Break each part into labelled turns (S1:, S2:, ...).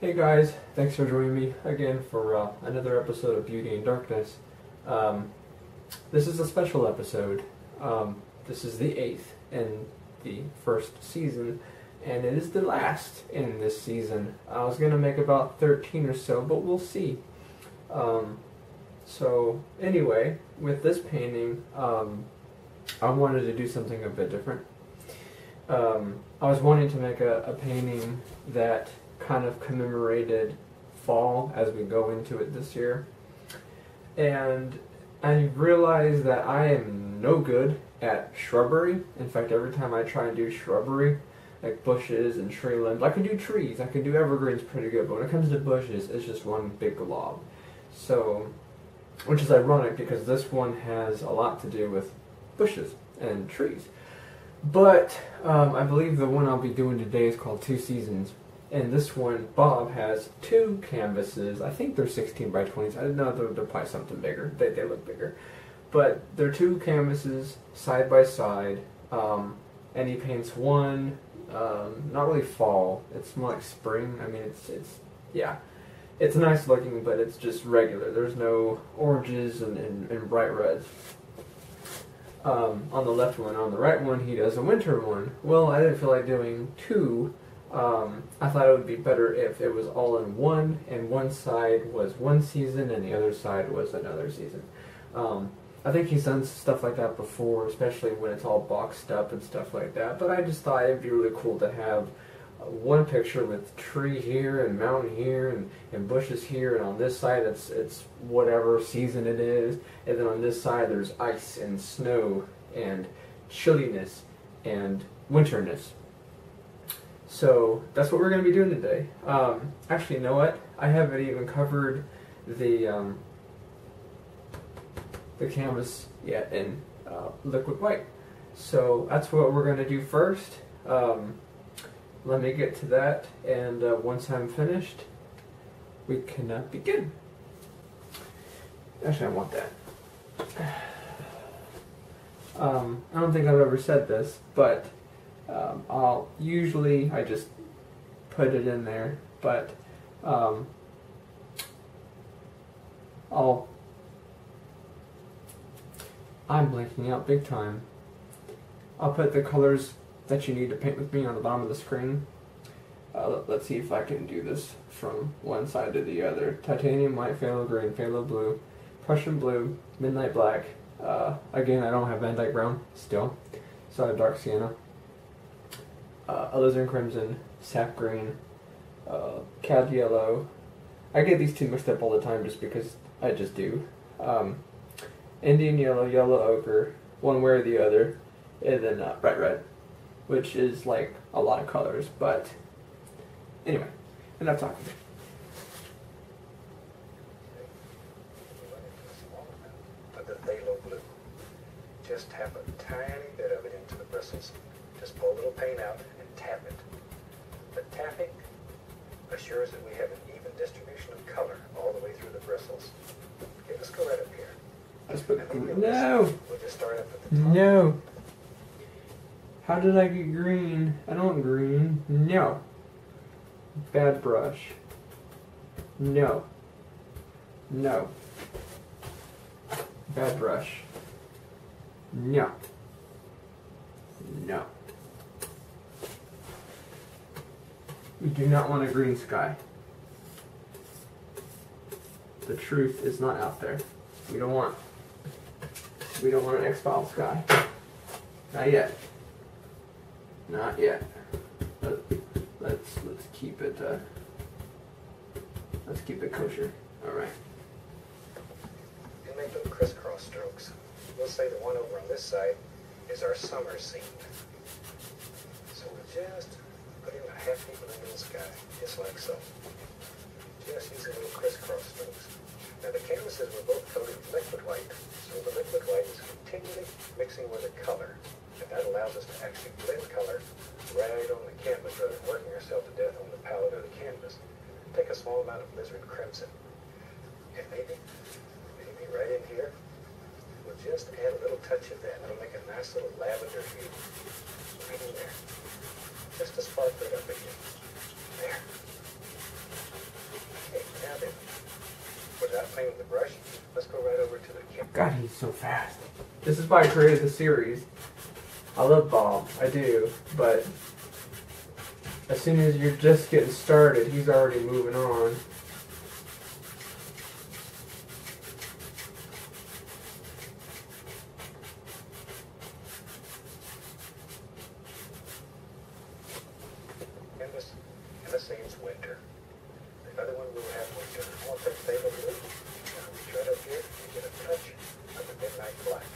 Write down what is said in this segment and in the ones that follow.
S1: Hey guys, thanks for joining me again for another episode of Beauty and Darkness. This is a special episode. This is the 8th in the first season, and it is the last in this season. I was going to make about 13 or so, but we'll see. So anyway, with this painting, I wanted to do something a bit different. I was wanting to make a painting that kind of commemorated fall as we go into it this year. And I realized that I am no good at shrubbery. In fact, every time I try and do shrubbery, like bushes and tree limbs, I can do trees, I can do evergreens pretty good, but when it comes to bushes, it's just one big glob. So, which is ironic because this one has a lot to do with bushes and trees. But I believe the one I'll be doing today is called Two Seasons. And this one, Bob has two canvases. I think they're 16 by 20s. I don't know, they're probably something bigger. They look bigger. But they're two canvases side by side. And he paints one, not really fall. It's more like spring. I mean, yeah. It's nice looking, but it's just regular. There's no oranges and bright reds. On the left one. On the right one, he does a winter one. Well, I didn't feel like doing two. I thought it would be better if it was all in one, and one side was one season and the other side was another season. I think he's done stuff like that before, especially when it's all boxed up and stuff like that, but I just thought it'd be really cool to have one picture with tree here and mountain here and bushes here, and on this side it's whatever season it is, and then on this side there's ice and snow and chilliness and winterness. So that's what we're going to be doing today. Actually, you know what? I haven't even covered the canvas yet in liquid white. So that's what we're going to do first. Let me get to that, and once I'm finished, we can begin. Actually, I want that. I don't think I've ever said this, but I just put it in there, but I'm blanking out big time. I'll put the colors that you need to paint with me on the bottom of the screen. Let's see if I can do this from one side to the other. Titanium white, phthalo green, phthalo blue, Prussian blue, midnight black. Again, I don't have Van Dyke brown still, so I have dark sienna. Alizarin crimson, sap green, cad yellow. I get these two mixed up all the time just because I just do. Indian yellow, yellow ochre, one way or the other, and then bright red, which is like a lot of colors, but anyway, enough talking.
S2: But the phthalo blue, just tap a tiny bit of it into the bristles. Just pull a little paint out and tap it. The tapping assures that we have an even distribution of color all the way through the bristles. Okay, let's go right up here.
S1: No!
S2: We'll just start up at the top.
S1: No! How did I get green? I don't want green. No. Bad brush. No. No. Bad brush. No. No. We do not want a green sky. The truth is not out there. We don't want an X-Files sky. Not yet. Not yet. Let's keep it kosher. All right.
S2: And make little crisscross strokes. We'll say the one over on this side is our summer scene. So we're just putting a half equal into the sky, just like so. Just using little crisscross strokes. Now the canvases were both coated with liquid white, so the liquid white is continually mixing with the color, and that allows us to actually blend color right on the canvas rather than working ourselves to death on the palette or the canvas. Take a small amount of alizarin crimson, and maybe right in here, we'll just add a little touch of that. That'll make a nice little lavender hue right in there. Just to spark it up again. There. playing with the brush. Let's go right over to the camera.
S1: God, he's so fast. This is why I created the series. I love Bob, I do, but as soon as you're just getting started, he's already moving on.
S2: And this name's winter. The other one will have winter. I want to take Phthalo blue. Now reach right up here and get a touch of the midnight black.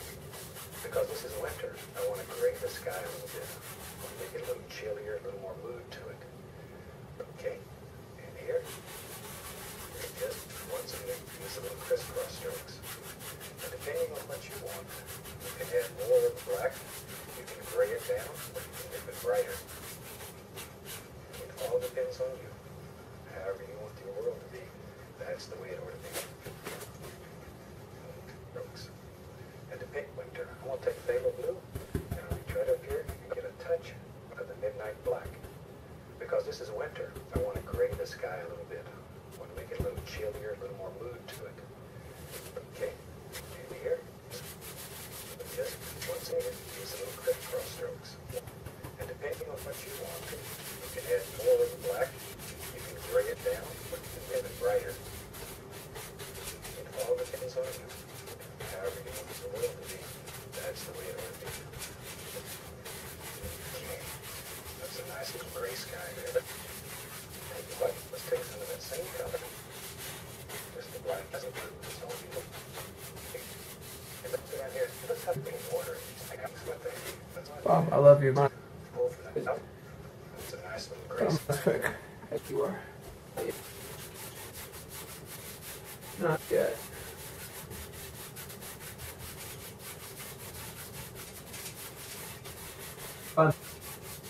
S2: Because this is winter, I want to gray the sky a little bit. I want to make it a little chillier, a little more mood to it. Okay, and here, and just once again, use a little crisscross strokes. And depending on what you want, you can add more of the black, you can gray it down, or you can make it brighter. It all depends on you. However you want your world to be, that's the way it ought to be. Strokes. And to pick winter, I want to take Phthalo blue, and I'll reach right up here and get a touch of the midnight black. Because this is winter, I want to gray the sky a little bit. I want to make it a little chillier, a little more mood to it. Okay, and here, just once again, use a little crisscross strokes. And depending on what you want, you can add more of the black, you can gray it down, or you can make it brighter. It all depends on you. However you want the world to be, that's the way it ought to be. Okay, that's a nice little gray sky there. Let's take some of that same color. Just the black as a blue. Just all you look. And let's go down here. Let's have a little water. I got this with it.
S1: Bob, I love you, man.
S2: Pull for that. Oh, that's a nice little gray
S1: That's
S2: sky.
S1: quick. As you are. Not yet. Fun.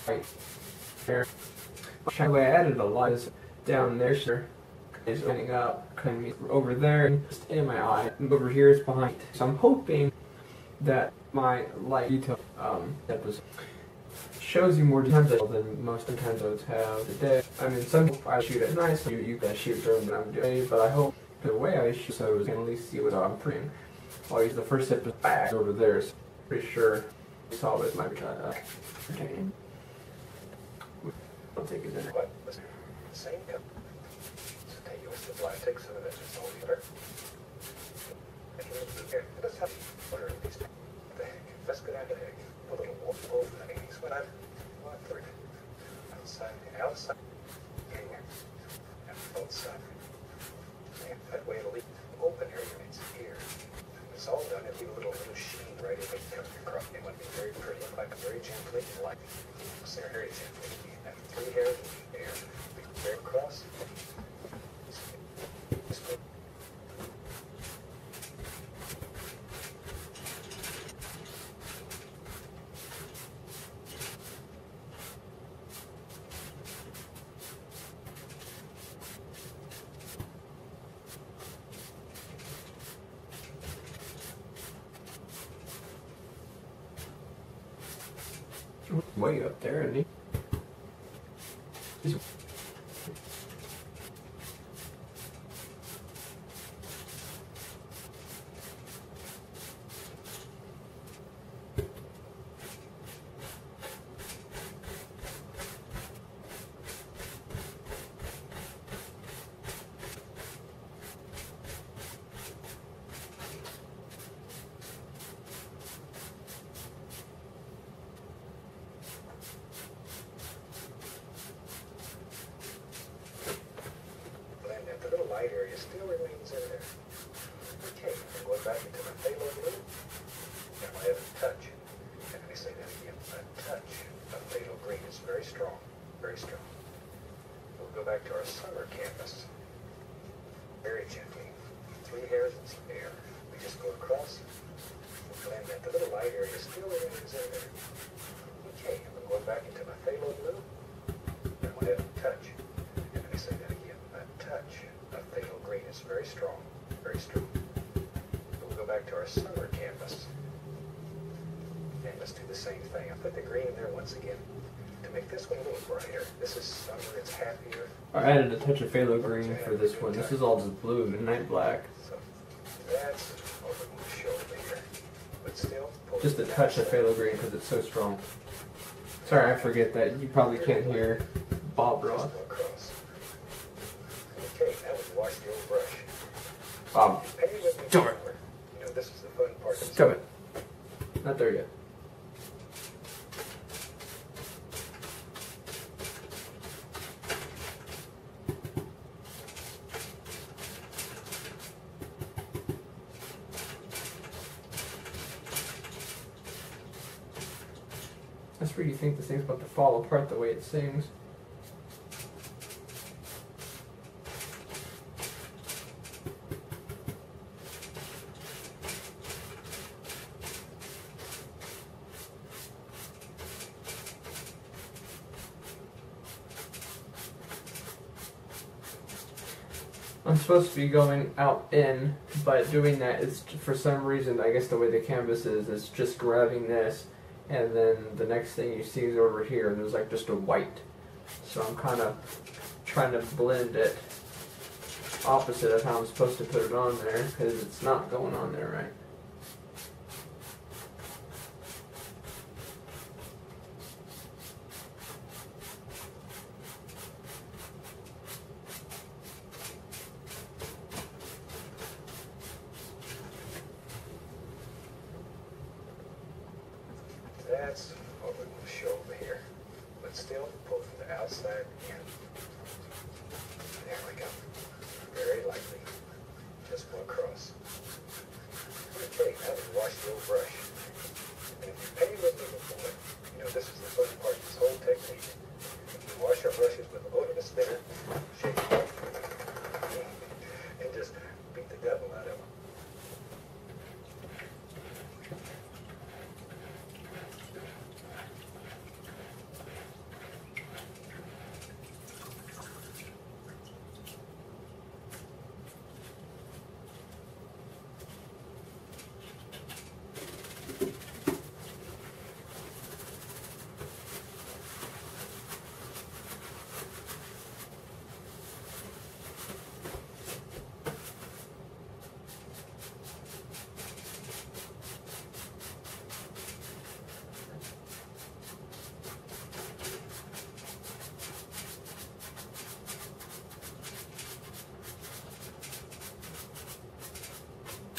S1: Right here. I added a lot down there, sir. It's opening up, kind of over there, and just in my eye. And over here is behind. So I'm hoping that my light detail episode shows you more details than most episodes have today. I mean, some I shoot at night, so you can shoot during what I'm doing, but I hope the way I shoot so you can at least see what I'm putting. I'll use the first episode back over there, so I'm pretty sure you saw this might be entertaining. I'll take it in.
S2: What? Same color. So take yours to black. Take some of that just all together. Here, let's have water at least. What the heck? Let's go down to the egg. Put a little water over the eggs. What I've through. Outside. And both sides. And that way it'll leave open area means here. It's all done. It'll leave a little sheen right in it coming across. It would be very pretty. Like very gently, like very gently. And 3 hairs in the air. Very across.
S1: Way up there, isn't he?
S2: Area still remains in there. Okay, I'm going back into my Phthalo blue. Now I have a touch. And let me say that again. A touch of Phthalo green is very strong. Very strong. We'll go back to our summer canvas. Very gently. 3 hairs in the air. We just go across. We'll blend that. The little light area still remains in there. Okay, I'm going back into my Phthalo blue. Now I have a touch. And let me say that again. A touch of Phthalo green is very strong, very strong. We'll go back to our summer canvas. And let's do the same thing. I put the green in there once again to make this one a little brighter. This is summer, it's happier.
S1: I added a touch of phthalo green for this one. This is all just blue, midnight black.
S2: So That's what we're going to show over here. But still,
S1: Just a touch of phthalo green because it's so strong. Sorry, I forget that you probably can't hear Bob Ross.
S2: Okay, now we wash the old brush.
S1: Bob, stop it.
S2: You know, this is the fun part.
S1: Stop it. Not there yet. That's where you think this thing's about to fall apart the way it sings. I'm supposed to be going out in, but doing that is, for some reason, I guess the way the canvas is, it's just grabbing this, and then the next thing you see is over here, and there's like just a white. So I'm kind of trying to blend it opposite of how I'm supposed to put it on there, because it's not going on there right.
S2: That's what we're going to show over here. But still, pull from the outside in. There we go. Very lightly. Just go across. Okay, now we wash the old brush. And if you pay with me before, you know this is the fun part of this whole technique. We wash our brushes with odorless thinner, shake them up, and just beat the devil out of them.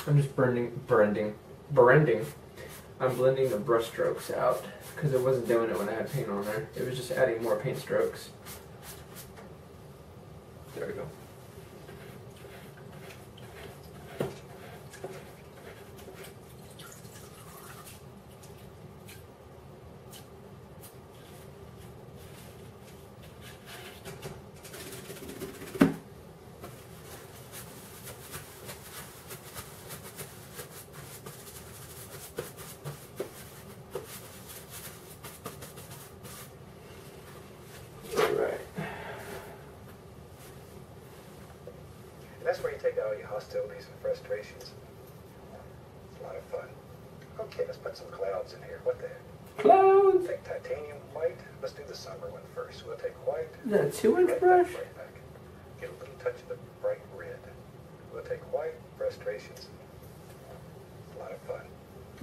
S1: I'm just blending. I'm blending the brush strokes out because it wasn't doing it when I had paint on there. It was just adding more paint strokes. There we go.
S2: And that's where you take out all your hostilities and frustrations. It's a lot of fun. Okay, let's put some clouds in here. What the heck?
S1: Clouds!
S2: Take titanium white. Let's do the summer one first. We'll take white.
S1: Is that a 2-inch
S2: right
S1: brush?
S2: back, right back. Get a little touch of the bright red. We'll take white, frustrations. It's a lot of fun.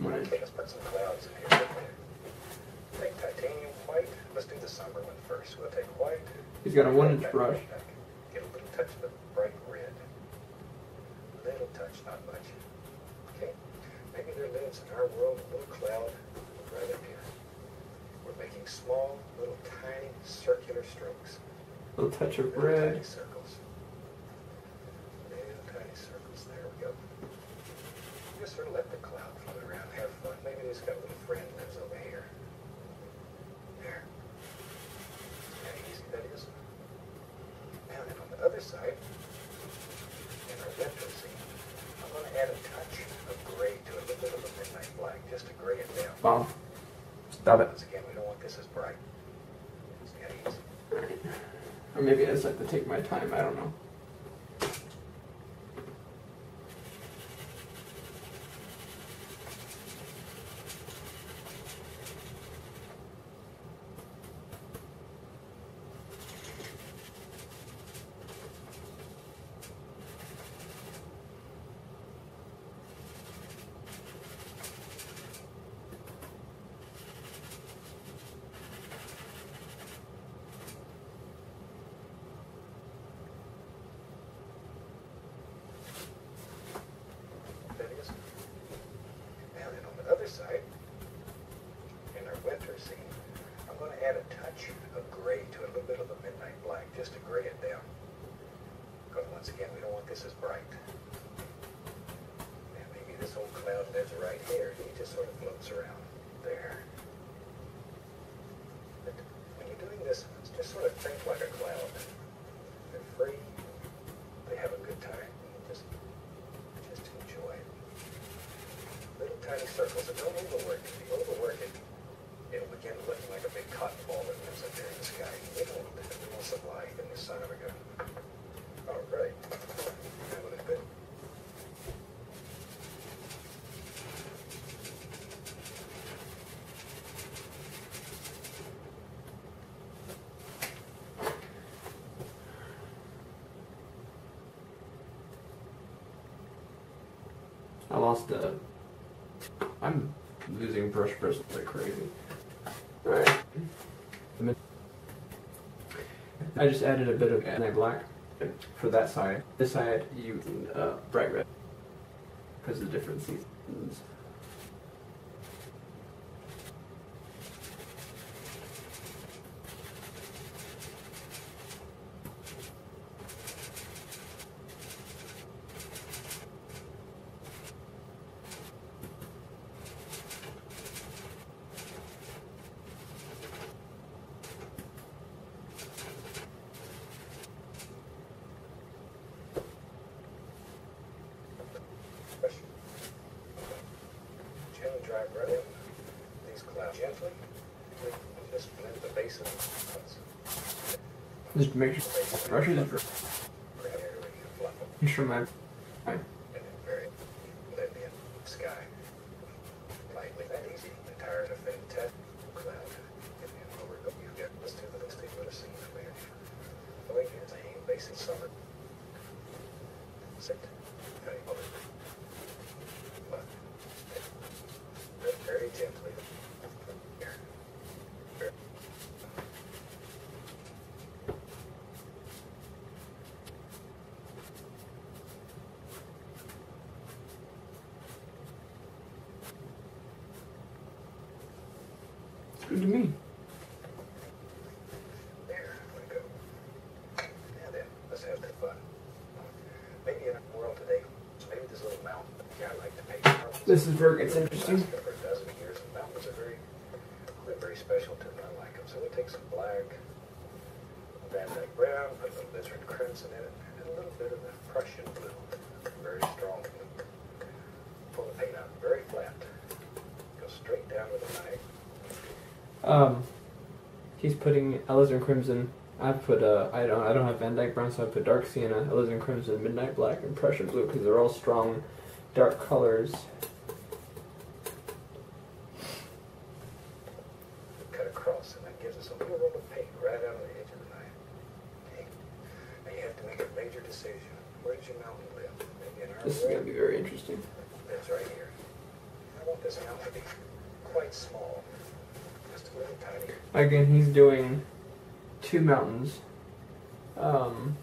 S2: Okay, let's put some clouds in here. What the heck? Take titanium white. Let's do the summer one first. We'll take white.
S1: He's got a 1-inch
S2: back,
S1: brush.
S2: right back. Get a little touch of the bright red. Little touch, not much. Okay. Maybe there lives in our world a little cloud right up here. We're making small, little tiny circular strokes.
S1: Little touch of
S2: Little
S1: red.
S2: tiny circles. Little tiny circles. There we go. Just sort of let the cloud float around, have fun. Maybe he's got a little friend that lives over here. There. See how easy that is? Now, and on the other side, in our retro scene, I'm going to add a touch of gray to it, a little bit of a midnight black, just to gray it down.
S1: Bob, stop it.
S2: Once again, we don't want this as bright. See how easy?
S1: Alright. Or maybe I just like to take my time, I don't know.
S2: once again, we don't want this as bright. And maybe this old cloud lives right here. He just sort of floats around there. But when you're doing this, just sort of think like a cloud. They're free. They have a good time. Just enjoy it. Little tiny circles, and don't overwork it. If you overwork it, it'll begin looking like a big cotton ball that lives up there in the sky. We want some light in the sun. There we go. All right. That would have been.
S1: I lost I'm losing brush bristles like crazy. Alright. I just added a bit of anti-black for that side. This side, you bright red because of the different seasons.
S2: Gently drive right in these clouds. Gently, just blend the base of the clouds.
S1: Just make sure brushes are make sure my
S2: And then very blend in sky. Lightly, that easy. Entire and a fantastic cloud. And then over you've got let's take a little scene of there. The way here's a basic summer. Sit. Okay. Very gently. Here. Here.
S1: it's good to me.
S2: There we go. Now then, let's have some fun. Maybe in a world today, maybe this little mountain. Yeah, I like to paint mountains.
S1: This is where it gets interesting.
S2: For a dozen years, and mountains are very special to me. I like them. So we'll take some black, Van Dyke brown, put a Alizarin crimson in it, and a little bit of the Prussian blue. Very strong blue. Pull the paint out very flat. Go straight down with the knife.
S1: He's putting Alizarin crimson. I put I don't have Van Dyke brown, so I put dark sienna, Alizarin crimson, midnight black, and Prussian blue because they're all strong, dark colors.
S2: Cut across, and that gives us a little roll of paint right out on the edge of the knife. Okay. Now you have to make a major decision. Where does your mountain live? Maybe in our
S1: This is going to be very interesting.
S2: Lives right here. I want this mountain to be quite small, just a little tiny.
S1: Again, he's doing two mountains on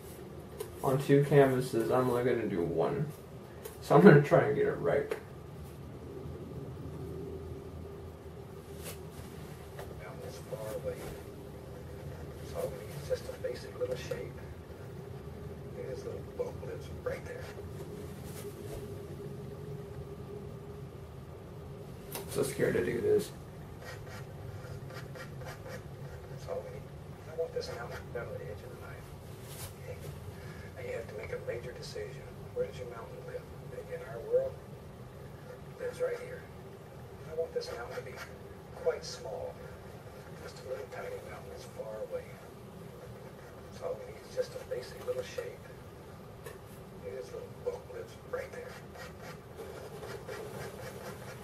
S1: two canvases. I'm only going to do one, so I'm going to try and get it right.
S2: Mountain is far away. So all we need is just a basic little shape. This little boat lives right there.
S1: So scared to do this.
S2: That's all we need. I want this mountain down to the edge of the knife. Okay. Now you have to make a major decision. Where does your mountain live? Maybe in our world, it lives right here. I want this mountain to be quite small. Just a little tiny mountain that's far away. So all we need is just a basic little shape. This little boat lives right there.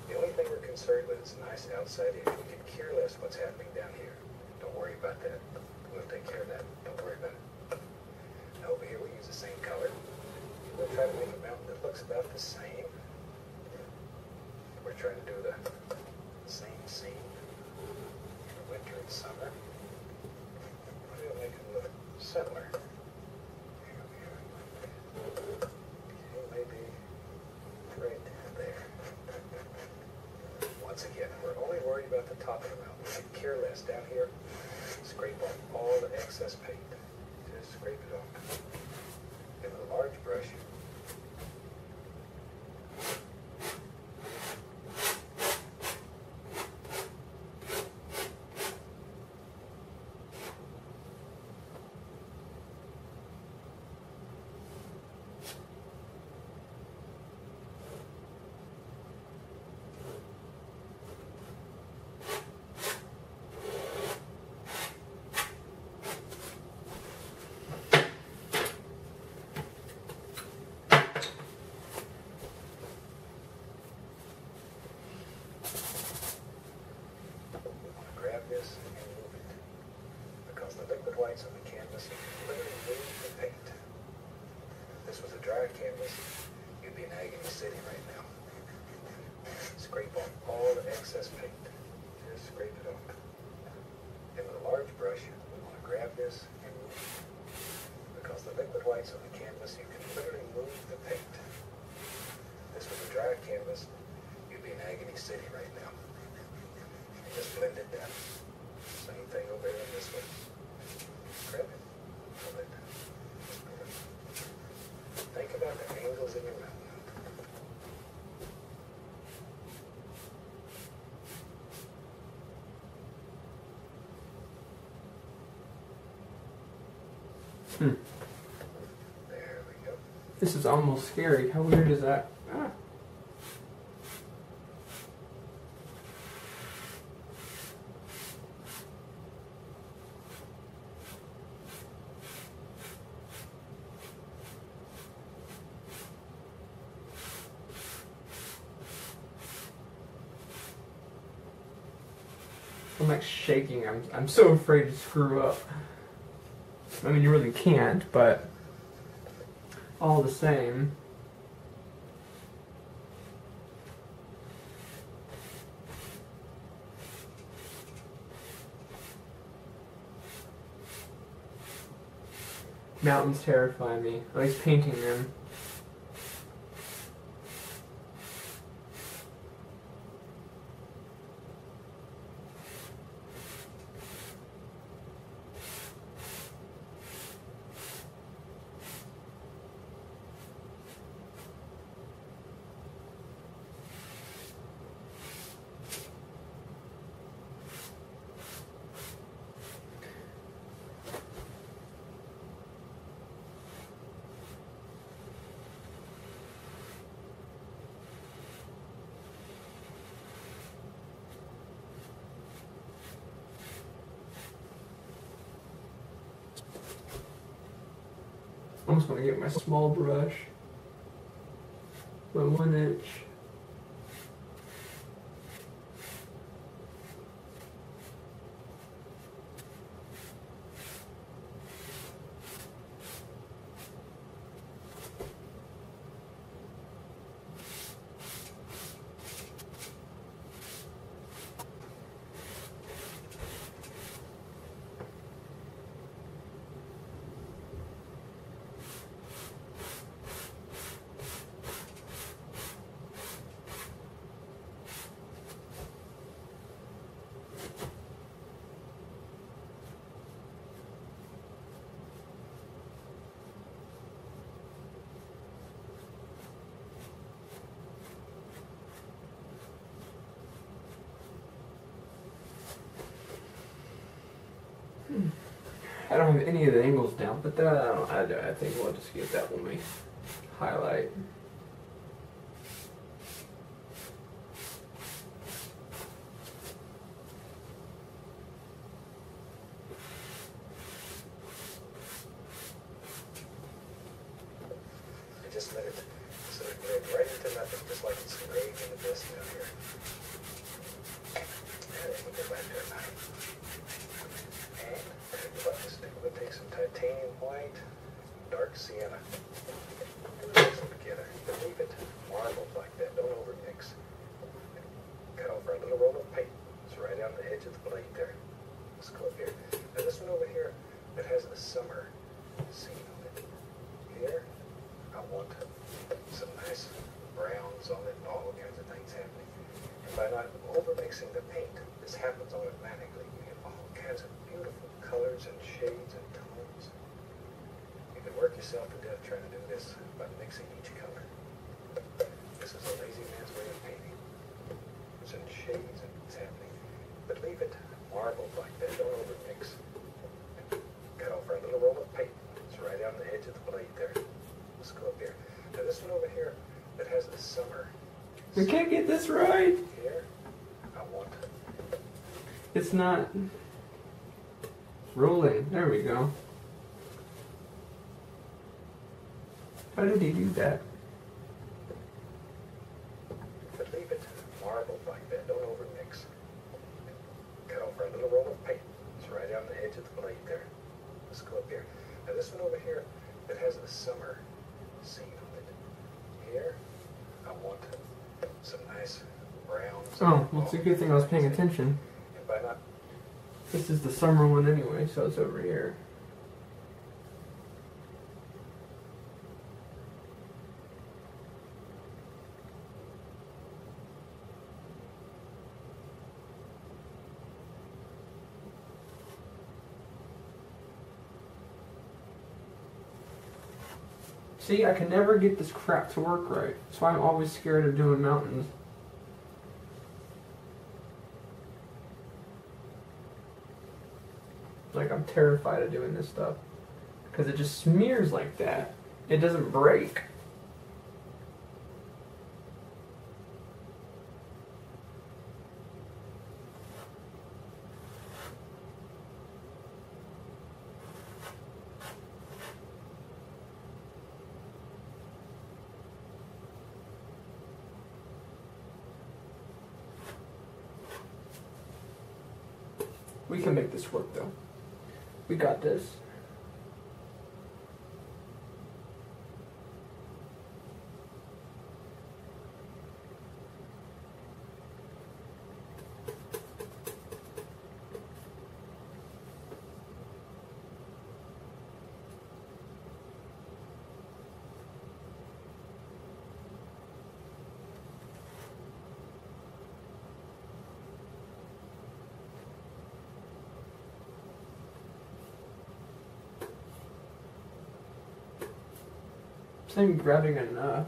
S2: The only thing we're concerned with is nice outside edge. We could care less what's happening down here. Don't worry about that. We'll take care of that. Don't worry about it. Now over here we use the same color. We'll try to make a mountain that looks about the same. We're trying to do the same scene for winter and summer. We'll make it look similar. Okay, maybe right there. Once again, we're only worried about the top of the mountain. We could care less. Down here, scrape off all the excess paint. Just scrape it off. Give it a large dry canvas, you'd be in Agony City right now. Scrape off all the excess paint. Just scrape it off. And with a large brush, we want to grab this and move it. Because the liquid whites on the canvas, you can literally move the paint. This was a dry canvas, you'd be in Agony City right now. And just blend it down. Same thing over here this way. Grab it, pull it, just pull it. Think about the angles in your mouth. There we go.
S1: This is almost scary. How weird is that? Ah. I'm like shaking. I'm so afraid to screw up. I mean, you really can't, but all the same. Mountains terrify me, at least painting them. I'm just going to get my small brush, my 1 inch. I don't have any of the angles down, but that I think we'll just get that when we highlight.
S2: I just let it sort of blend right into nothing, just like it's engraved in the disc down here. And then we go back to our knife. We'll take some titanium white, dark sienna, and mix them together. But leave it marbled like that. Don't overmix. Cut off our little roll of paint. It's right on the edge of the blade there. Let's go up here. Now this one over here that has a summer scene on it. Here, I want some nice browns on it and all kinds of things happening. And by not overmixing the paint, this happens automatically. You get all kinds of beautiful colors and shades and tones. You can work yourself to death trying to do this by mixing each color. This is a lazy man's way of painting. There's in shades and it's happening. But leave it marbled like that. Don't overmix. Cut off our little roll of paint. It's right on the edge of the blade there. Let's go up here. Now this one over here that has the summer.
S1: We can't get this right.
S2: Here, I want.
S1: It's not rolling. There we go. How did he do that?
S2: But leave it marbled like that. Don't overmix. Cut off our little roll of paint. It's right on the edge of the blade there. Let's go up here. Now this one over here that has the summer scene on it. Here, I want some nice browns.
S1: Oh, well, it's a good thing I was paying attention.
S2: And by not
S1: This is the summer one anyway, so it's over here. See, I can never get this crap to work right. That's why I'm always scared of doing mountains. Like, I'm terrified of doing this stuff. Because it just smears like that. It doesn't break. We can make this work, though. We got this. It's not even grabbing enough.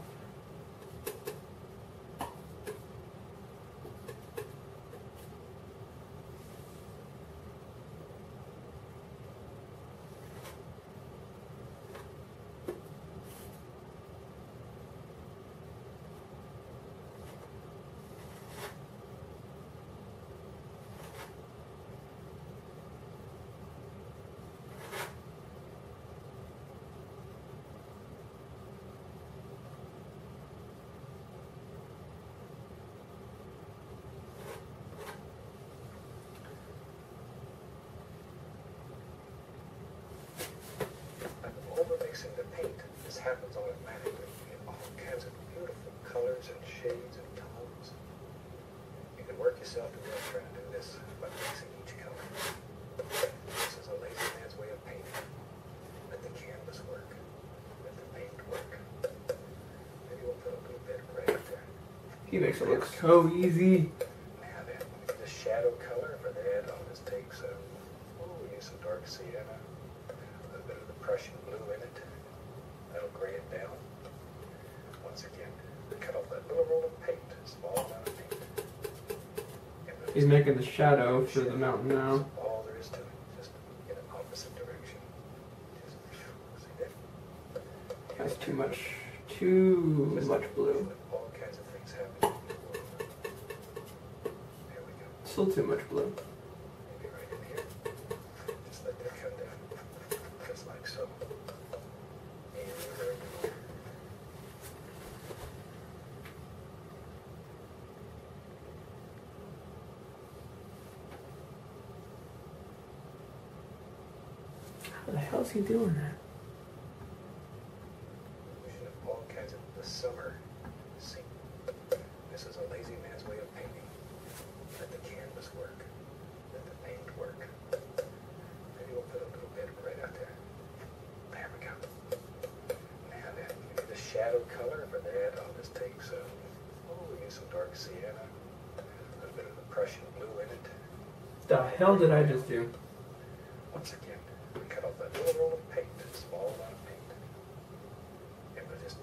S2: overmixing the paint. This happens automatically in all kinds of beautiful colors and shades and tones. You can work yourself to death trying to do this by mixing each color. This is a lazy man's way of painting. Let the canvas work. Let the paint work. Maybe we'll put a blue bit right up there.
S1: He makes it look so easy.
S2: Now then, the shadow color for that, I'll just take some, use some dark sienna, a little bit of the Prussian blue in it. That'll gray it down. Once again, cut off that little roll of paint, small amount of paint.
S1: He's making the shadow for the mountain now.
S2: All there is to it, just in an opposite direction. Just, see that?
S1: That's too much blue.
S2: All kinds of things happen in the world. There we go.
S1: Still too much blue.
S2: Maybe right in here. Just let that come down. Just like so. And there we go.
S1: How the hell is he doing that?
S2: Illusion of all kinds of the summer scene. This is a lazy man's way of painting. Let the canvas work. Let the paint work. Maybe we'll put a little bit right out there. There we go. Now then, the shadow color for that, I'll just take some, use some dark sienna, a little bit of the Prussian blue in it.
S1: The hell did I just do?
S2: Once again, cut off that little roll of paint, small amount of paint, and we'll just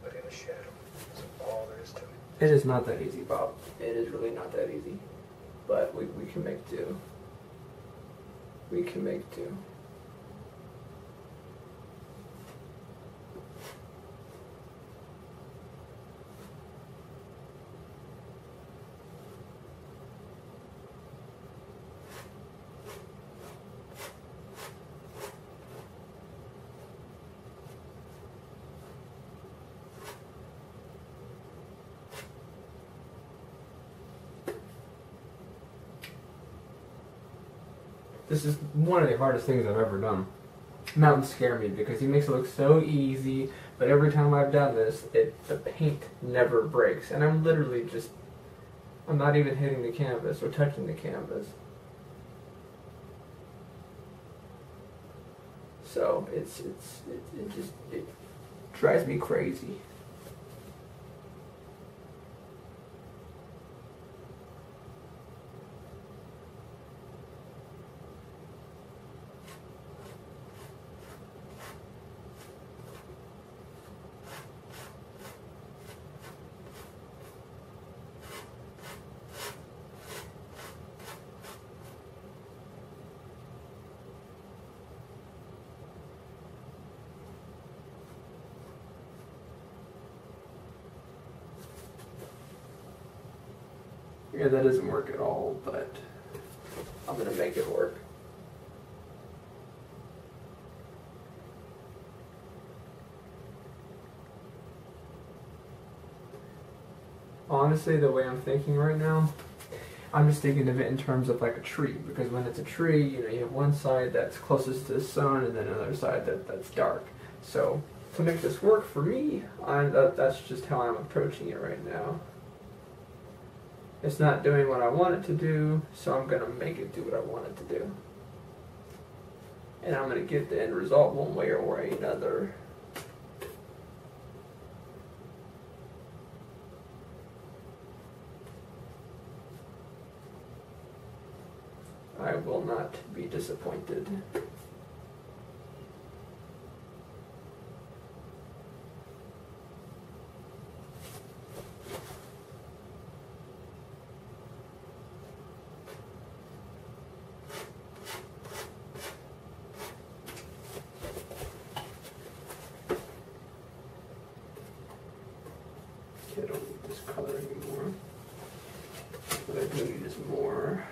S2: put in a shadow. That's all there is to it.
S1: It is not that easy, Bob. It is really not that easy. But we can make do. We can make do. This is one of the hardest things I've ever done. mountains scare me because he makes it look so easy, but every time I've done this, the paint never breaks, and I'm literally just, I'm not even hitting the canvas or touching the canvas. So it drives me crazy. Yeah, that doesn't work at all, but I'm gonna make it work. Honestly, the way I'm thinking right now, I'm just thinking of it in terms of like a tree, because when it's a tree, you know, you have one side that's closest to the sun and then another side that's dark. So to make this work for me, that's just how I'm approaching it right now. It's not doing what I want it to do, so I'm going to make it do what I want it to do. And I'm going to get the end result one way or another. I will not be disappointed. I don't need this color anymore. What I do need is more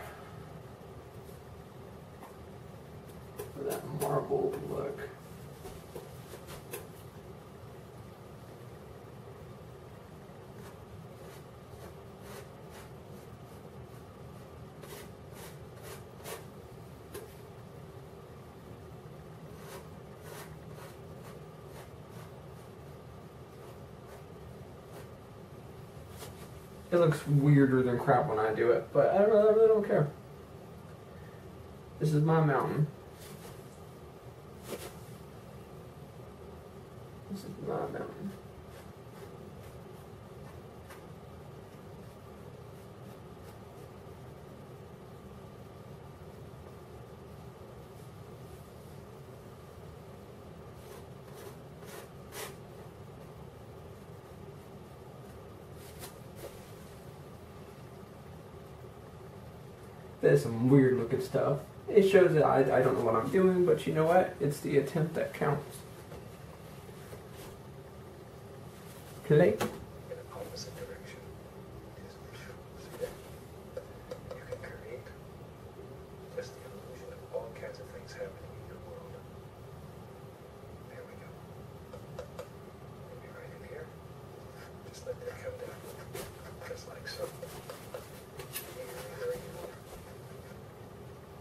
S1: for that marbled look. It looks weirder than crap when I do it, but I really don't care. This is my mountain. This is my mountain. There's some weird looking stuff. It shows that I don't know what I'm doing, but you know what? It's the attempt that counts. Play.
S2: In an opposite direction. See that? You can create just the illusion of all kinds of things happening in your world. There we go. Maybe right in here. Just let that come down. Just like so.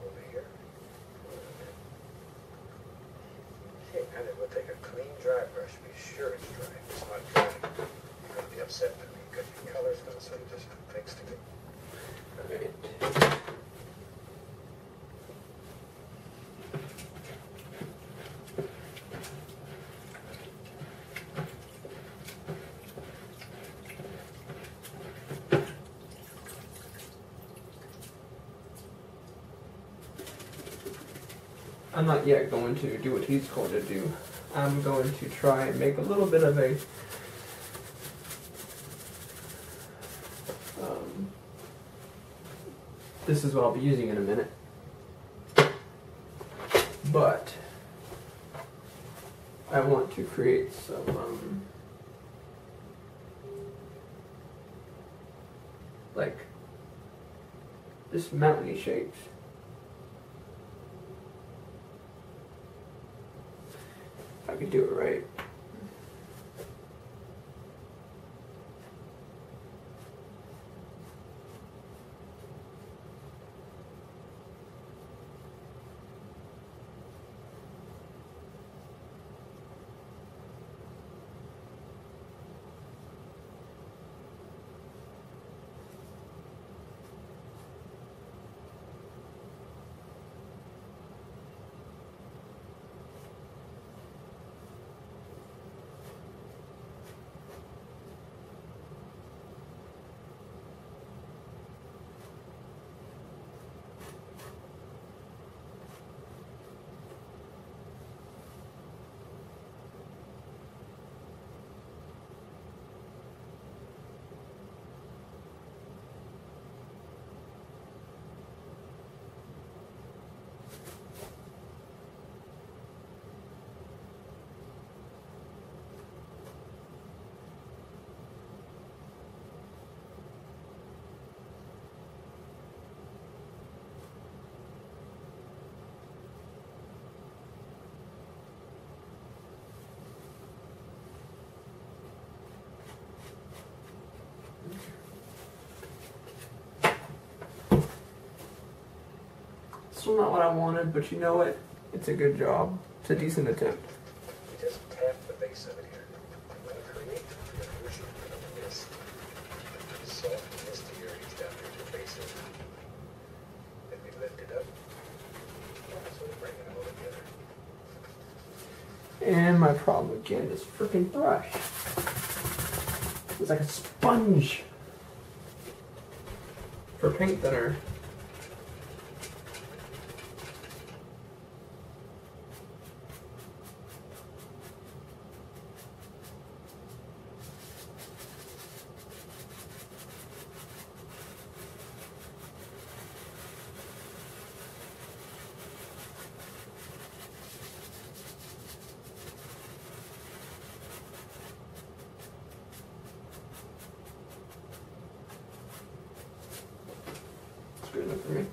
S2: Over here. Okay, and then we'll take a clean dry brush. Be sure it's dry. If it's not dry, you're going to be upset with me because your color's going to sort of just mix together.
S1: Alright. I'm not yet going to do what he's going to do. I'm going to try and make a little bit of a this is what I'll be using in a minute. But I want to create some like just mountainy shapes. If I could do it right. still not what I wanted, but you know what? It's a good job. It's a decent attempt.
S2: We just tap the base of it here. I'm going to create the illusion of this soft, misty areas down here at the base of it. Then we lift it up. So we bring it all together.
S1: And my problem again is freaking brush. It's like a sponge for paint thinner. Good enough for me.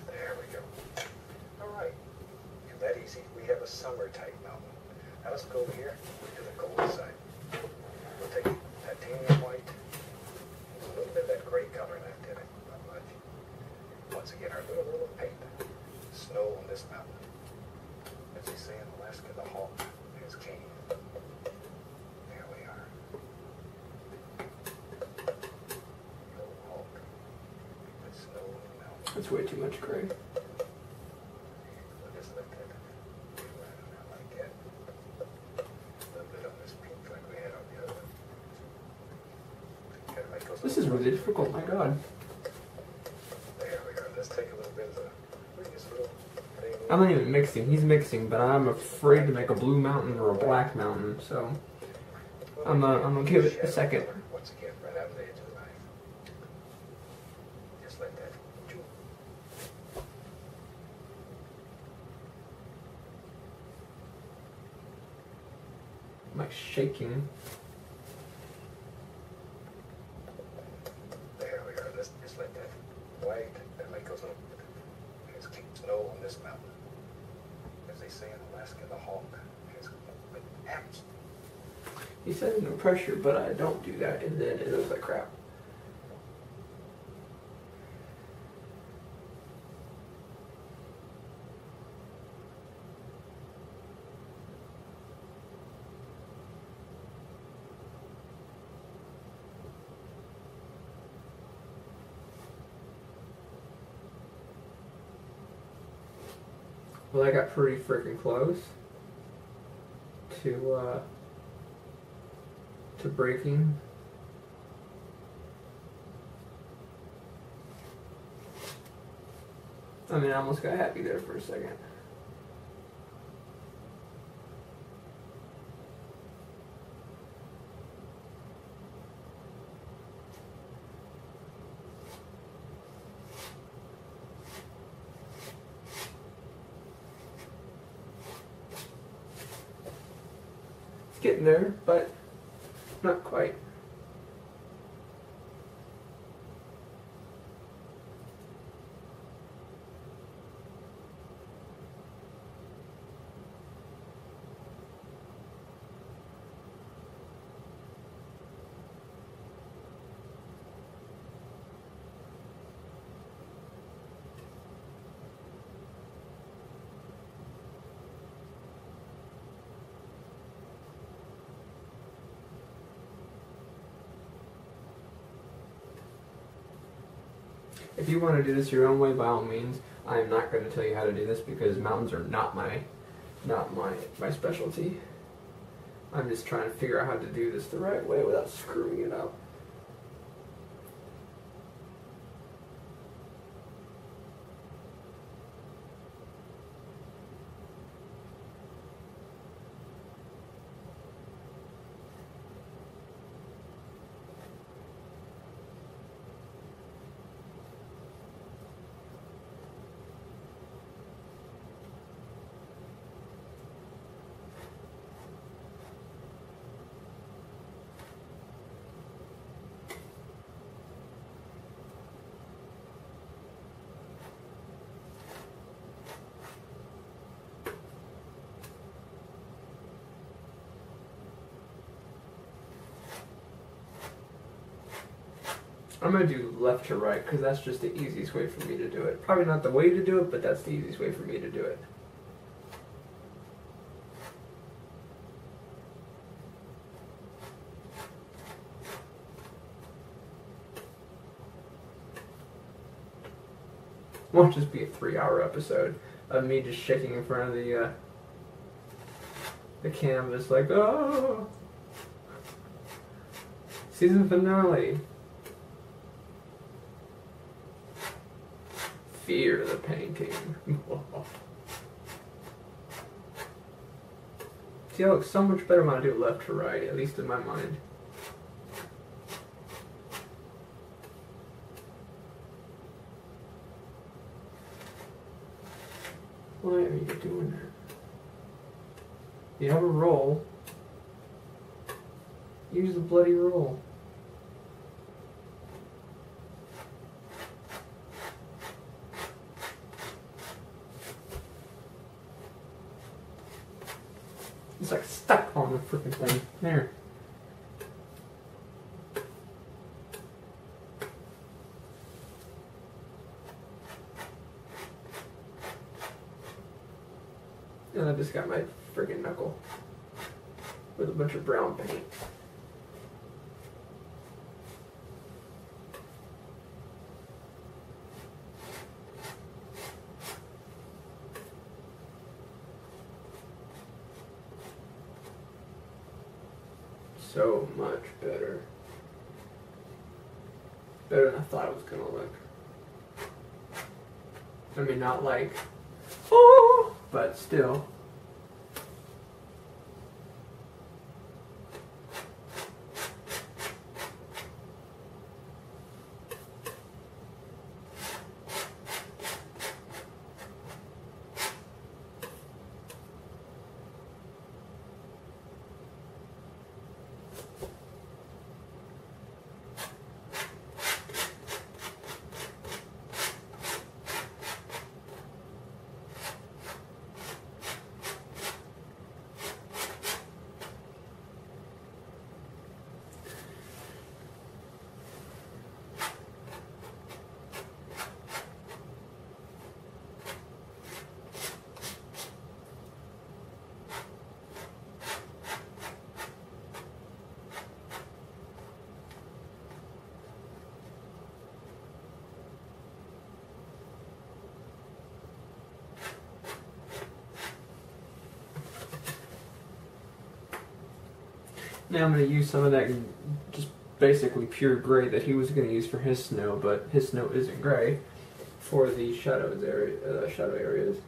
S2: There we go. Alright. And that easy. We have a summer type mountain. Now let's go over here to the gold side. We'll take titanium white. There's a little bit of that gray color left in it. Not much. Once again, our little paint. Snow on this mountain. As they say in Alaska, the hawk is king. There we are.
S1: That's way too much gray. This is really difficult, my god.
S2: There we go. Let's take a little bit of the...
S1: I'm not even mixing. He's mixing, but I'm afraid to make a blue mountain or a black mountain, so I'm gonna give it a second.
S2: Once again, right out of the edge of the knife. Just like that.
S1: I'm like shaking.
S2: There we are. Just like that. White, that light goes up. There's snow on this mountain. As they say in Alaska, the hawk has been absent.
S1: He said no pressure, but I don't do that, and then it looks like crap. Well, I got pretty freaking close to breaking. I mean, I almost got happy there for a second. Getting there, but not quite. If you want to do this your own way, by all means. I am not going to tell you how to do this because mountains are not my specialty. I'm just trying to figure out how to do this the right way without screwing it up. I'm going to do left to right because that's just the easiest way for me to do it. Probably not the way to do it, but that's the easiest way for me to do it. Won't just be a 3-hour episode of me just shaking in front of the canvas like, oh, season finale. Fear the painting. See, that looks so much better when I do it left to right, at least in my mind. Why are you doing that? You have a roll. Use the bloody roll. It's like stuck on the freaking thing. There. And I just got my friggin' knuckle with a bunch of brown paint. So much better. Better than I thought it was gonna look. I mean, not like, oh, but still. Now I'm going to use some of that just basically pure gray that he was going to use for his snow, but his snow isn't gray for the shadows area, shadow areas.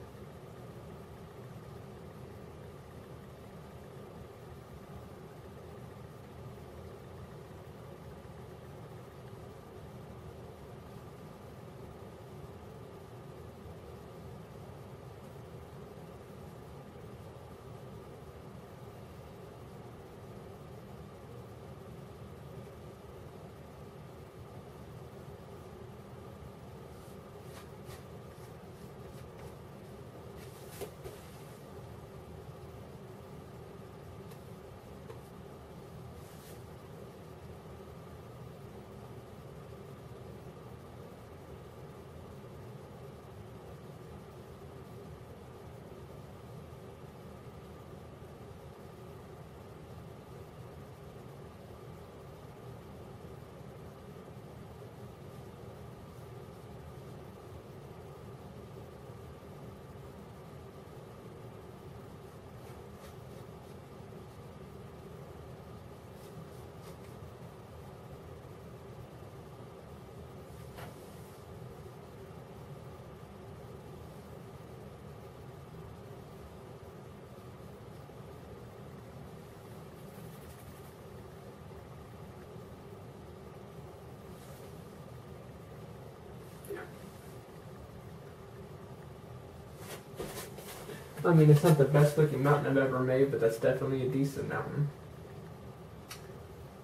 S1: I mean, it's not the best looking mountain I've ever made, but that's definitely a decent mountain.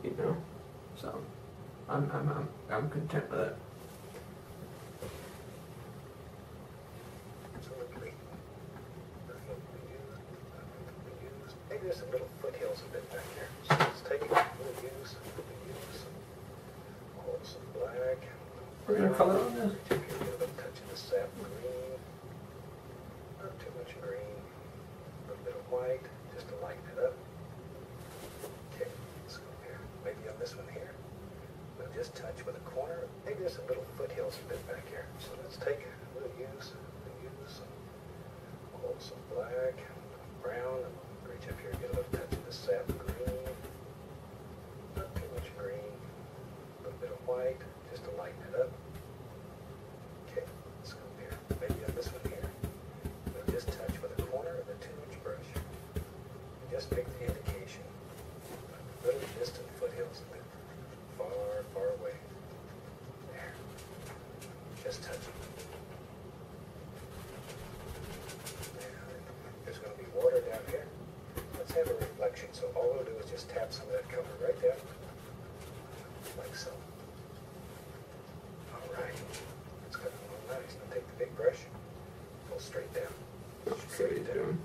S1: You know, so I'm content with it.
S2: Maybe there's some little foothills a bit back there. So let's take what we use, hold some black.
S1: We're gonna color on this.
S2: Reach up here, get a little touch of the sap green. Not too much green. A little bit of white, just to lighten it up. Okay, let's go here. Maybe on this one here. We'll just touch with a corner. Maybe there's some little foothills a bit back here. So let's take, we'll use some black, brown, and reach up here, get a little touch of the sap green. Not too much green. A little bit of white, just to lighten it up. Okay, let's go here. Maybe on this one here. We'll just touch with a corner of the 2-inch brush. And just make the indication. Little distant foothills a bit. Far, far away. There. Just touch it. There's going to be water down here. Let's have a reflection. So all we'll do is just tap some of that color right down. Like so. Alright. It's coming along nice. Now take the big brush. Pull straight down. Straight down.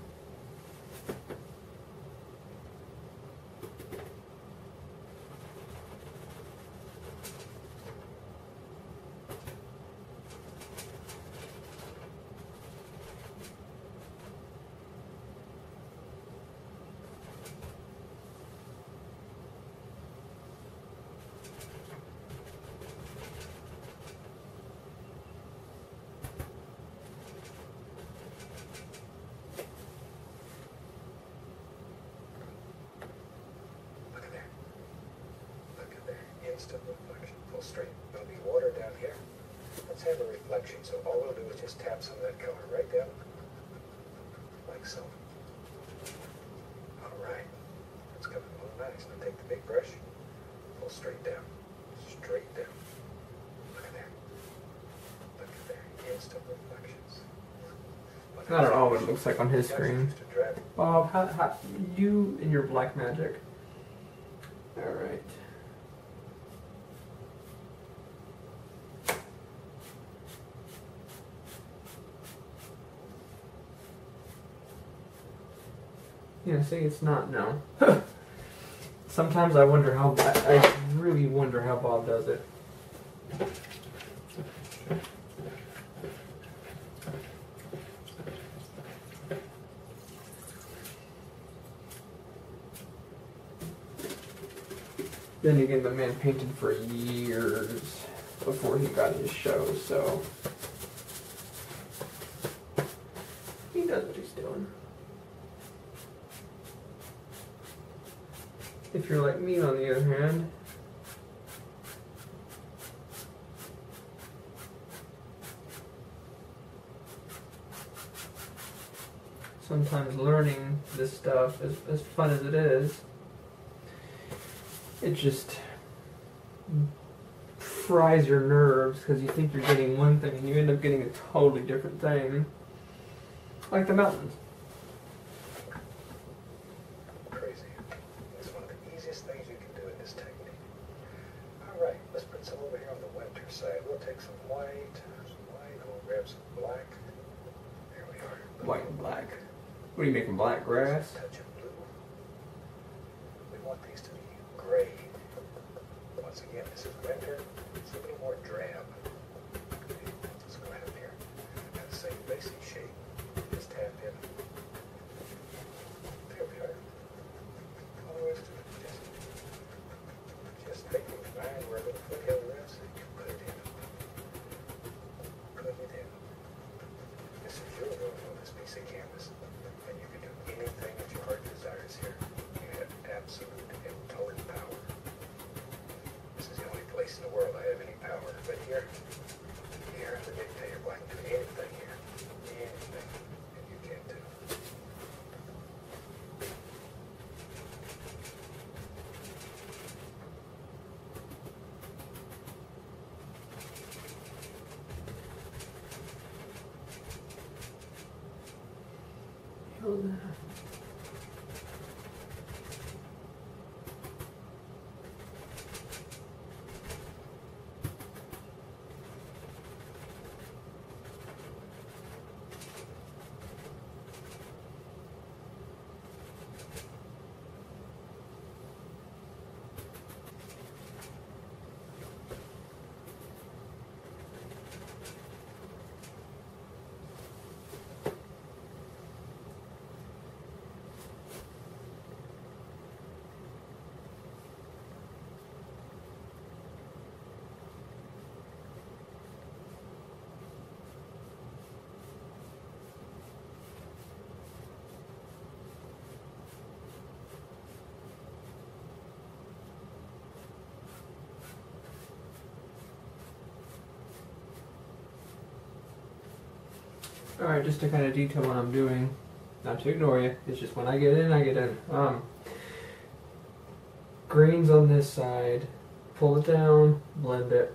S2: Instant reflection. Pull straight. There'll be water down here. Let's have a reflection. So all we'll do is just tap some of that color right down. Like so. Alright. It's coming along nice. Now take the big brush. Pull straight down. Straight down. Look at there. Look at there. Instant reflections.
S1: Not at all what it looks like on his screen. Bob, how you and your black magic. Alright. Yeah, see, it's not, no. Sometimes I wonder how, I really wonder how Bob does it. Then again, the man painted for years before he got his show, so he knows what he's doing. If you're like me, on the other hand, sometimes learning this stuff, as fun as it is, it just fries your nerves because you think you're getting one thing and you end up getting a totally different thing. Like the mountains.
S2: Crazy. It's one of the easiest things you can do in this technique. Alright, let's put some over here on the winter side. We'll take some white, and we'll grab some black. There we are.
S1: White and black. What are you making, black grass?
S2: Touch of blue. We want these to be gray. Once again, this is winter. It's a little more drab. Okay, let's go ahead here. Have the same basic shape. Just tap in. There we are. Always just take it, find where the foothill is, and you put it in. Put it in. This is your role on this piece of canvas. And you can do anything that your heart desires here. You have absolute and total power. This is the only place in the world I have any power. But here, the dictator, well, I can do anything here. Anything. And you can too.
S1: Alright, just to kind of detail what I'm doing, not to ignore you, it's just when I get in, I get in. Greens on this side, pull it down, blend it.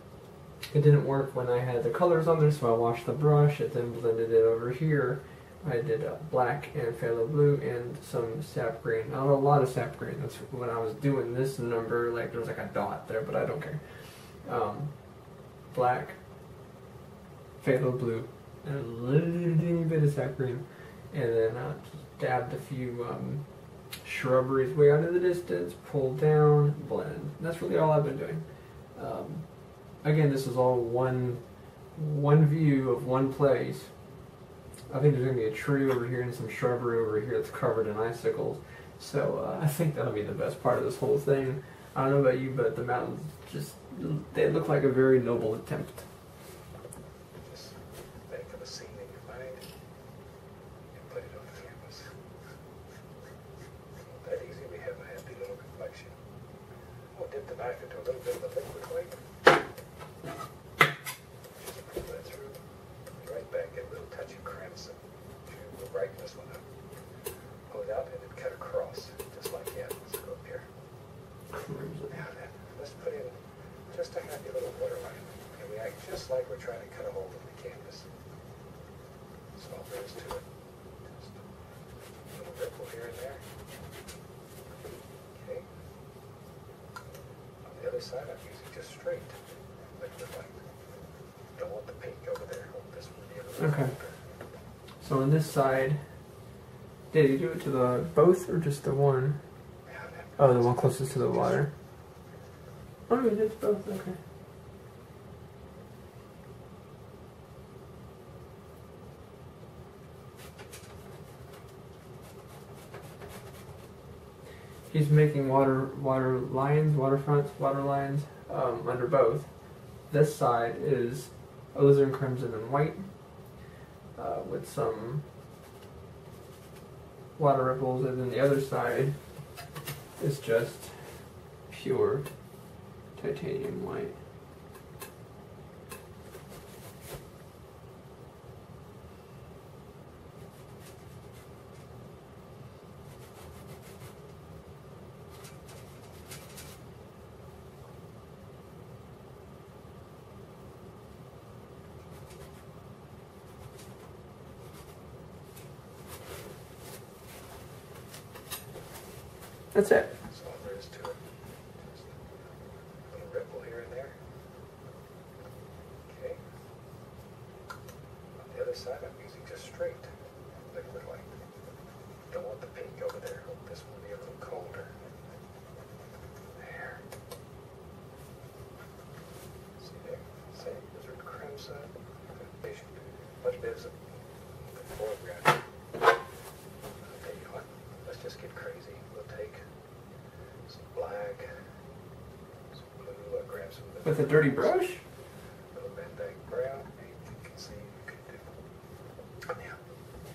S1: It didn't work when I had the colors on there, so I washed the brush, it then blended it over here. I did black and phthalo blue and some sap green. A lot of sap green. That's when I was doing this number, like there was like a dot there, but I don't care. Black, phthalo blue, and a little bit of sap green, and then just dabbed a few shrubberies way out in the distance, pull down, blend. And that's really all I've been doing. Again, this is all one view of one place. I think there's going to be a tree over here and some shrubbery over here that's covered in icicles. So I think that'll be the best part of this whole thing. I don't know about you, but the mountains just, they look like a very noble attempt.
S2: Just think of a scene in your mind and put it on the canvas. That easy, we have a happy little reflection. We'll dip the knife into a little bit of the liquid white. Just pull that through. Right back, get a little touch of crimson to brighten this one up. Pull it out and then cut across, just like that. Let's go up here. Now then, let's put in just a happy little waterline. And we act just like we're trying to cut a hole in the canvas. That's all there is to it. Just a little ripple here and there. Okay. On the other side, I'm using just straight liquid light. Don't want the pink over there. This one be a little
S1: Okay.
S2: darker.
S1: So on this side, did you do it to the both or just the one?
S2: Yeah,
S1: Oh, the one closest to the water. Oh, you did both. Okay. He's making water lines, waterfronts, water lines under both. This side is alizarin crimson and white with some water ripples, and then the other side is just pure titanium white. That's it.
S2: That's all there is to it. Just a little ripple here and there. Okay. On the other side, I'm using just straight liquid light. Don't want the pink over there. This one will be a little colder. There. See there? See? Those are crimson. Much better than the foreground. I'll tell you what. Let's just get crazy. We'll take some black, some blue, grab some of the
S1: With a dirty brush?
S2: little bandana brown, and you can see you can do. Now,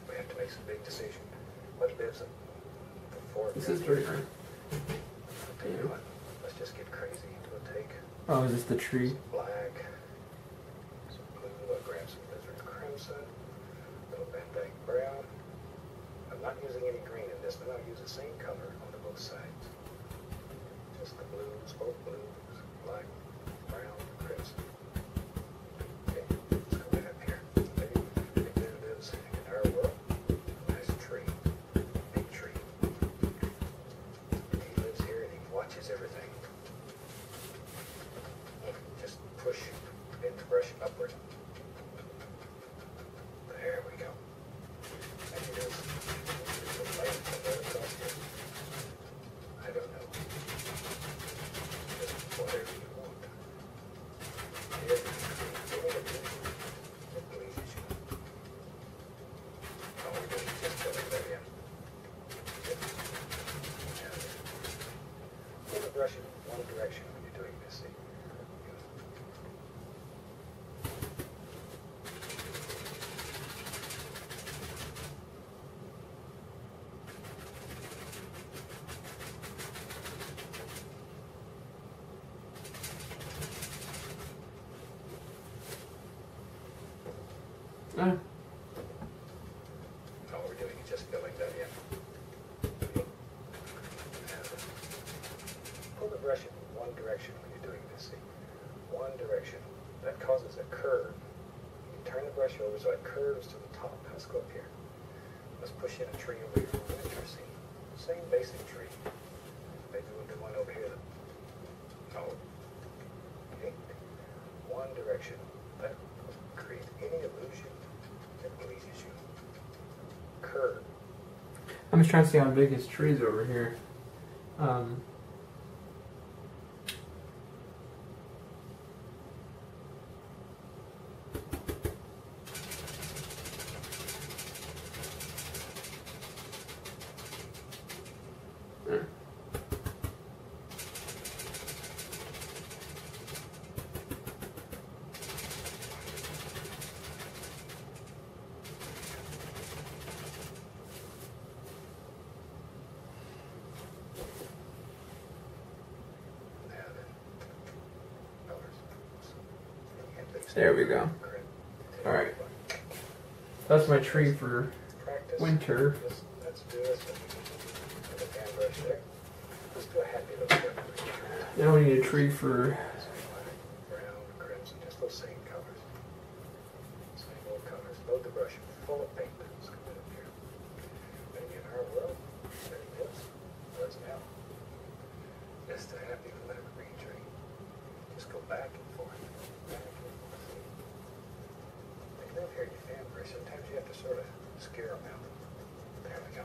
S2: we have to make some big decision. What lives in the foreground?
S1: This is dirty, right?
S2: I'll tell you what, let's just get crazy. We'll take
S1: Oh, is this the tree?
S2: some black, some blue, grab some lizard crimson, little bandana brown. I'm not using any green in this, but I'll use the same color on the both sides. Just the blues, both blues, black, brown, crimson. Okay, let's go back up here. Maybe there lives in our world. Nice tree, big tree. And he lives here and he watches everything. Just push and brush upward. There we go. And it is. I don't know. Just whatever you want. It pleases you. All we're doing is just filling that in. Pull the brush in one direction when you're doing this. See? pull the brush in one direction when you're doing this. See, one direction. That causes a curve. You turn the brush over so it curves to the top. Now let's go up here. Let's push in a tree over here. Interesting. Same basic tree. Maybe we'll do one over here. No. Okay. One direction. That creates any illusion that pleases you. Curve.
S1: I'm just trying to see how big his tree is over here. There we go. Alright. That's my tree for winter. Now we need a tree for
S2: brown, crimson, just those same colors. Same old colors. Load the brush full of paint. Let's come in here. Maybe in our world, there it is. Where's now? Just a happy little green tree. Just go back and forth. Back and forth. They live here, you fan brush. Sometimes you have to sort of scare them out. There we go.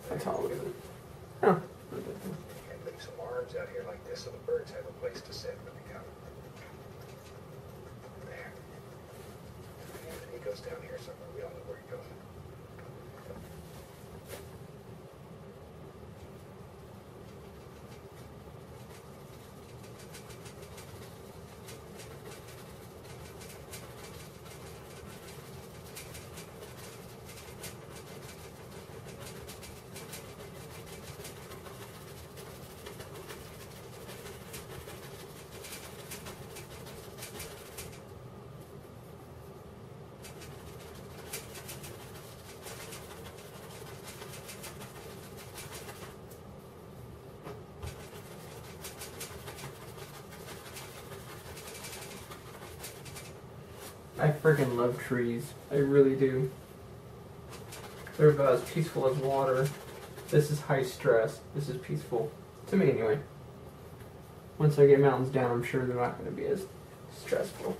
S1: That's all it is. Oh.
S2: And leave some arms out here like this so the birds have a place to sit when they come. There. And he goes down here somewhere. We don't know where he goes.
S1: I freaking love trees. I really do. They're about as peaceful as water. This is high stress. This is peaceful. To me, anyway. Once I get mountains down, I'm sure they're not going to be as stressful.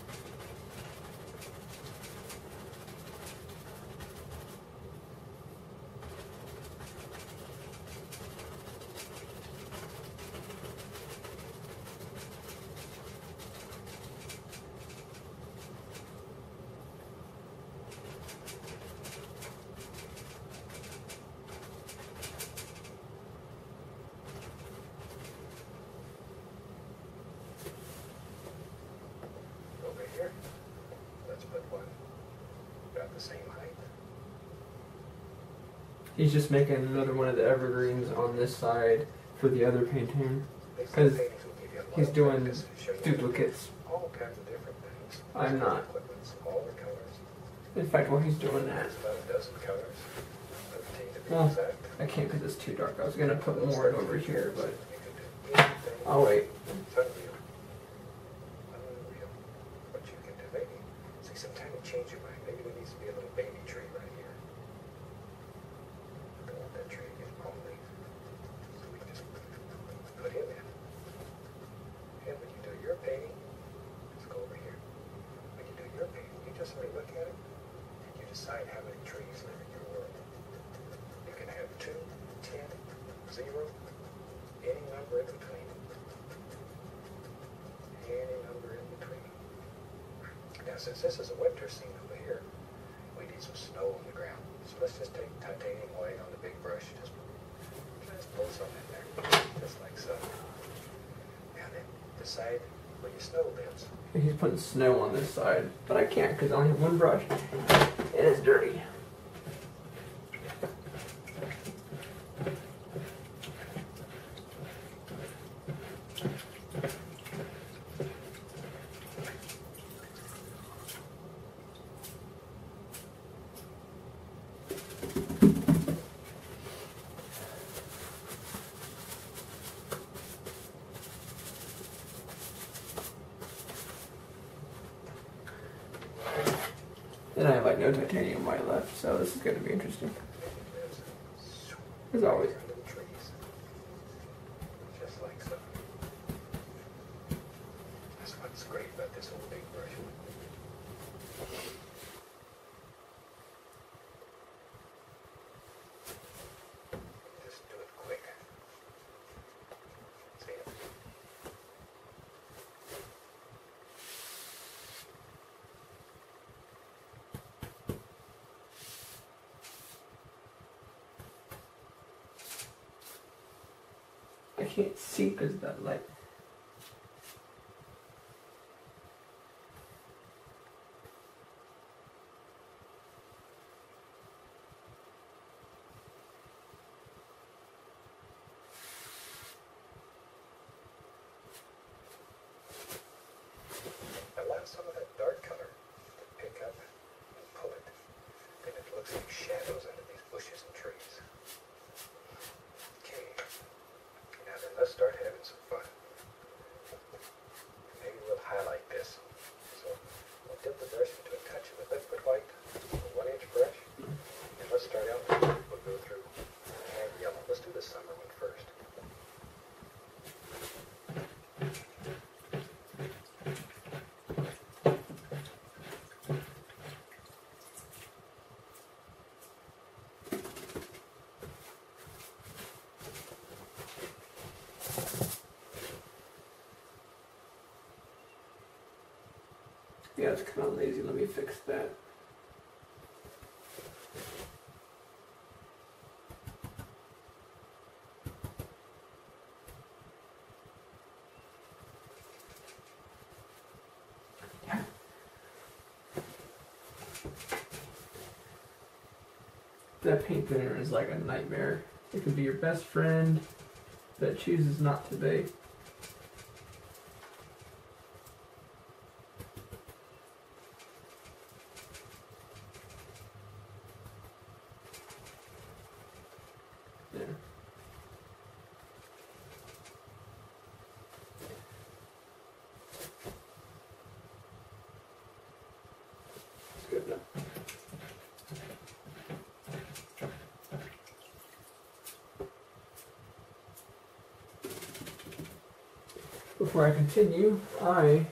S2: Here, let's put one about the same height.
S1: He's just making another one of the evergreens on this side for the other painting. Because he's doing duplicates.
S2: All kinds of different things.
S1: I'm not.
S2: All the colors.
S1: In fact, while he's doing that.
S2: There's about a dozen colors. 13 to be
S1: Well,
S2: exact.
S1: I can't because it's too dark. I was going to put more over here, but
S2: You can do anything.
S1: I'll wait.
S2: It's unreal. Unreal. What you can do. Maybe, see, sometimes you change your mind. Maybe there needs to be a little baby tree right here. I don't want that tree to get palm leaf. So we just put him in. And when you do your painting, let's go over here. When you do your painting, you just sort of look at it and you decide how many trees live in your world. You can have 2, 10, 0, any number in between. Any number in between. Now, since this is a winter scene over here, we need some snow on the ground. So let's just take titanium white on the big brush. Just pull some in there, just like so. Now then, decide where your snow lives.
S1: He's putting snow on this side, but I can't because I only have one brush. It is dirty. And I have like no titanium white left, so this is going to be interesting. As always.
S2: Just like so. That's what's great about this old big brush. Just do it quick. See it?
S1: I can't see because of that light.
S2: Allow some of that dark color to pick up and pull it. Then it looks like shadows under these bushes and trees. Okay. Now then, let's start having some fun. Maybe we'll highlight this. So we'll dip the brush into a touch of the liquid white, a 1-inch brush, and let's start out. We'll go through and yellow. Let's do the summer one first.
S1: Yeah, it's kind of lazy. Let me fix that. That paint thinner is like a nightmare. It can be your best friend that chooses not to be. There. It's good enough. Before I continue, I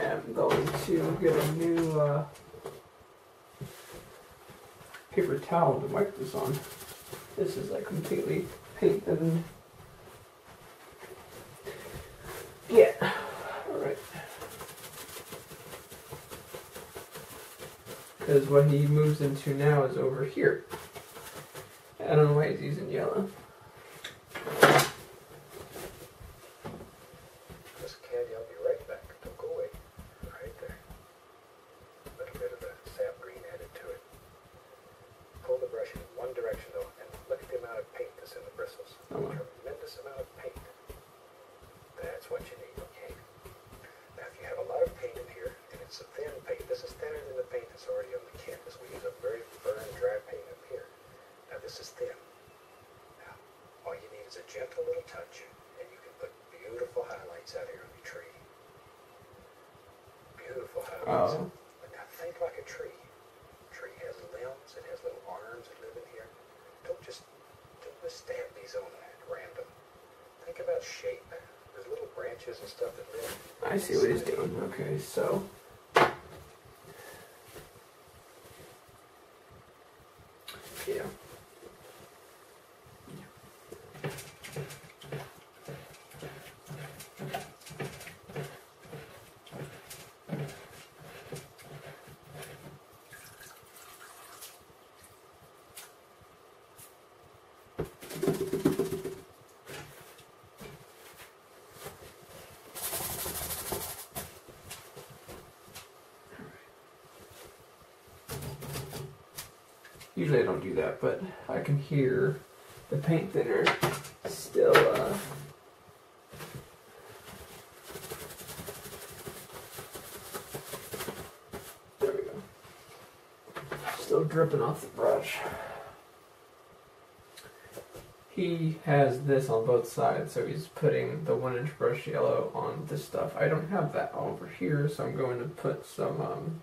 S1: am going to get a new paper towel to wipe this on. This is like completely paint thin. Yeah, alright. Because what he moves into now is over here. I don't know why he's using yellow.
S2: Gentle little touch, and you can put beautiful highlights out here on your tree. Beautiful highlights.
S1: Oh.
S2: But now think like a tree. A tree has limbs, it has little arms that live in here. Don't just stab these on at random. Think about shape. There's little branches and stuff that live.
S1: I see what he's doing. Okay, so. Yeah. Usually I don't do that, but I can hear the paint thinner still there we go. Still dripping off the brush. He has this on both sides, so he's putting the 1-inch brush yellow on this stuff. I don't have that over here, so I'm going to put some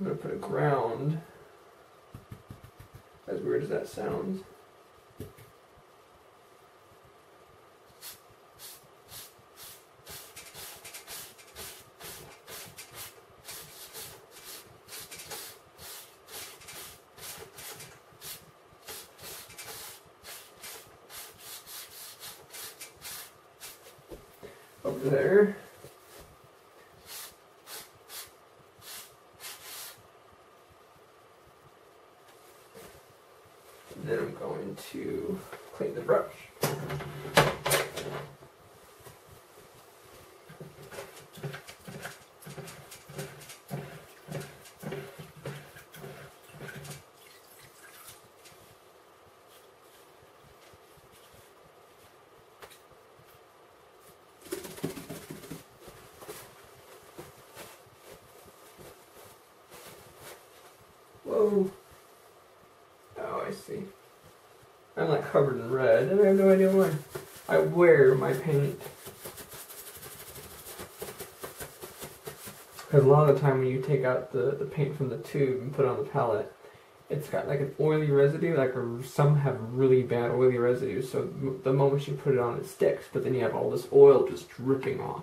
S1: I'm going to put a ground, as weird as that sounds. Over there. And then I'm going to clean the brush. Whoa. Oh, I see. I'm like covered in red, and I have no idea why. I wear my paint. Because a lot of the time when you take out the paint from the tube and put it on the palette, it's got like an oily residue, some have really bad oily residue, so the moment you put it on it sticks, but then you have all this oil just dripping off.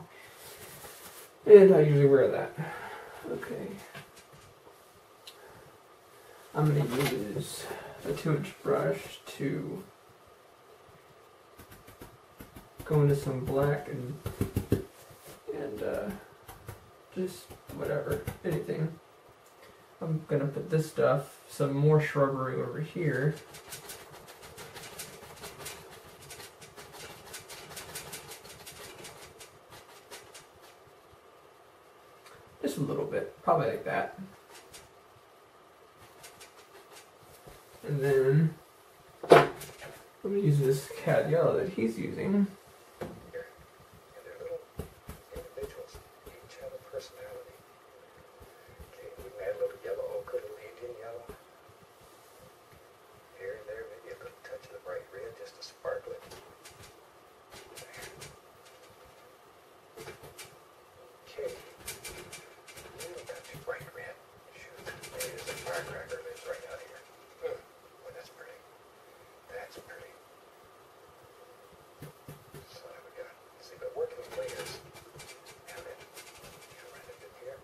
S1: And I usually wear that. Okay. I'm going to use a 2-inch brush to go into some black and just whatever, anything. I'm going to put this stuff, some more shrubbery over here. Just a little bit, probably like that. And then I'm going to use this cat yellow that he's using.
S2: Here. And they're little individuals. Each have a personality. Okay, we can add a little yellow ochre, a little Indian yellow. Here and there, maybe a little touch of the bright red just to sparkle it. Okay. A little touch of bright red. Shoot, maybe there's a firecracker lives right out here. Boy, that's pretty. That's pretty. So there we go. See, but working with layers, and then right up in here,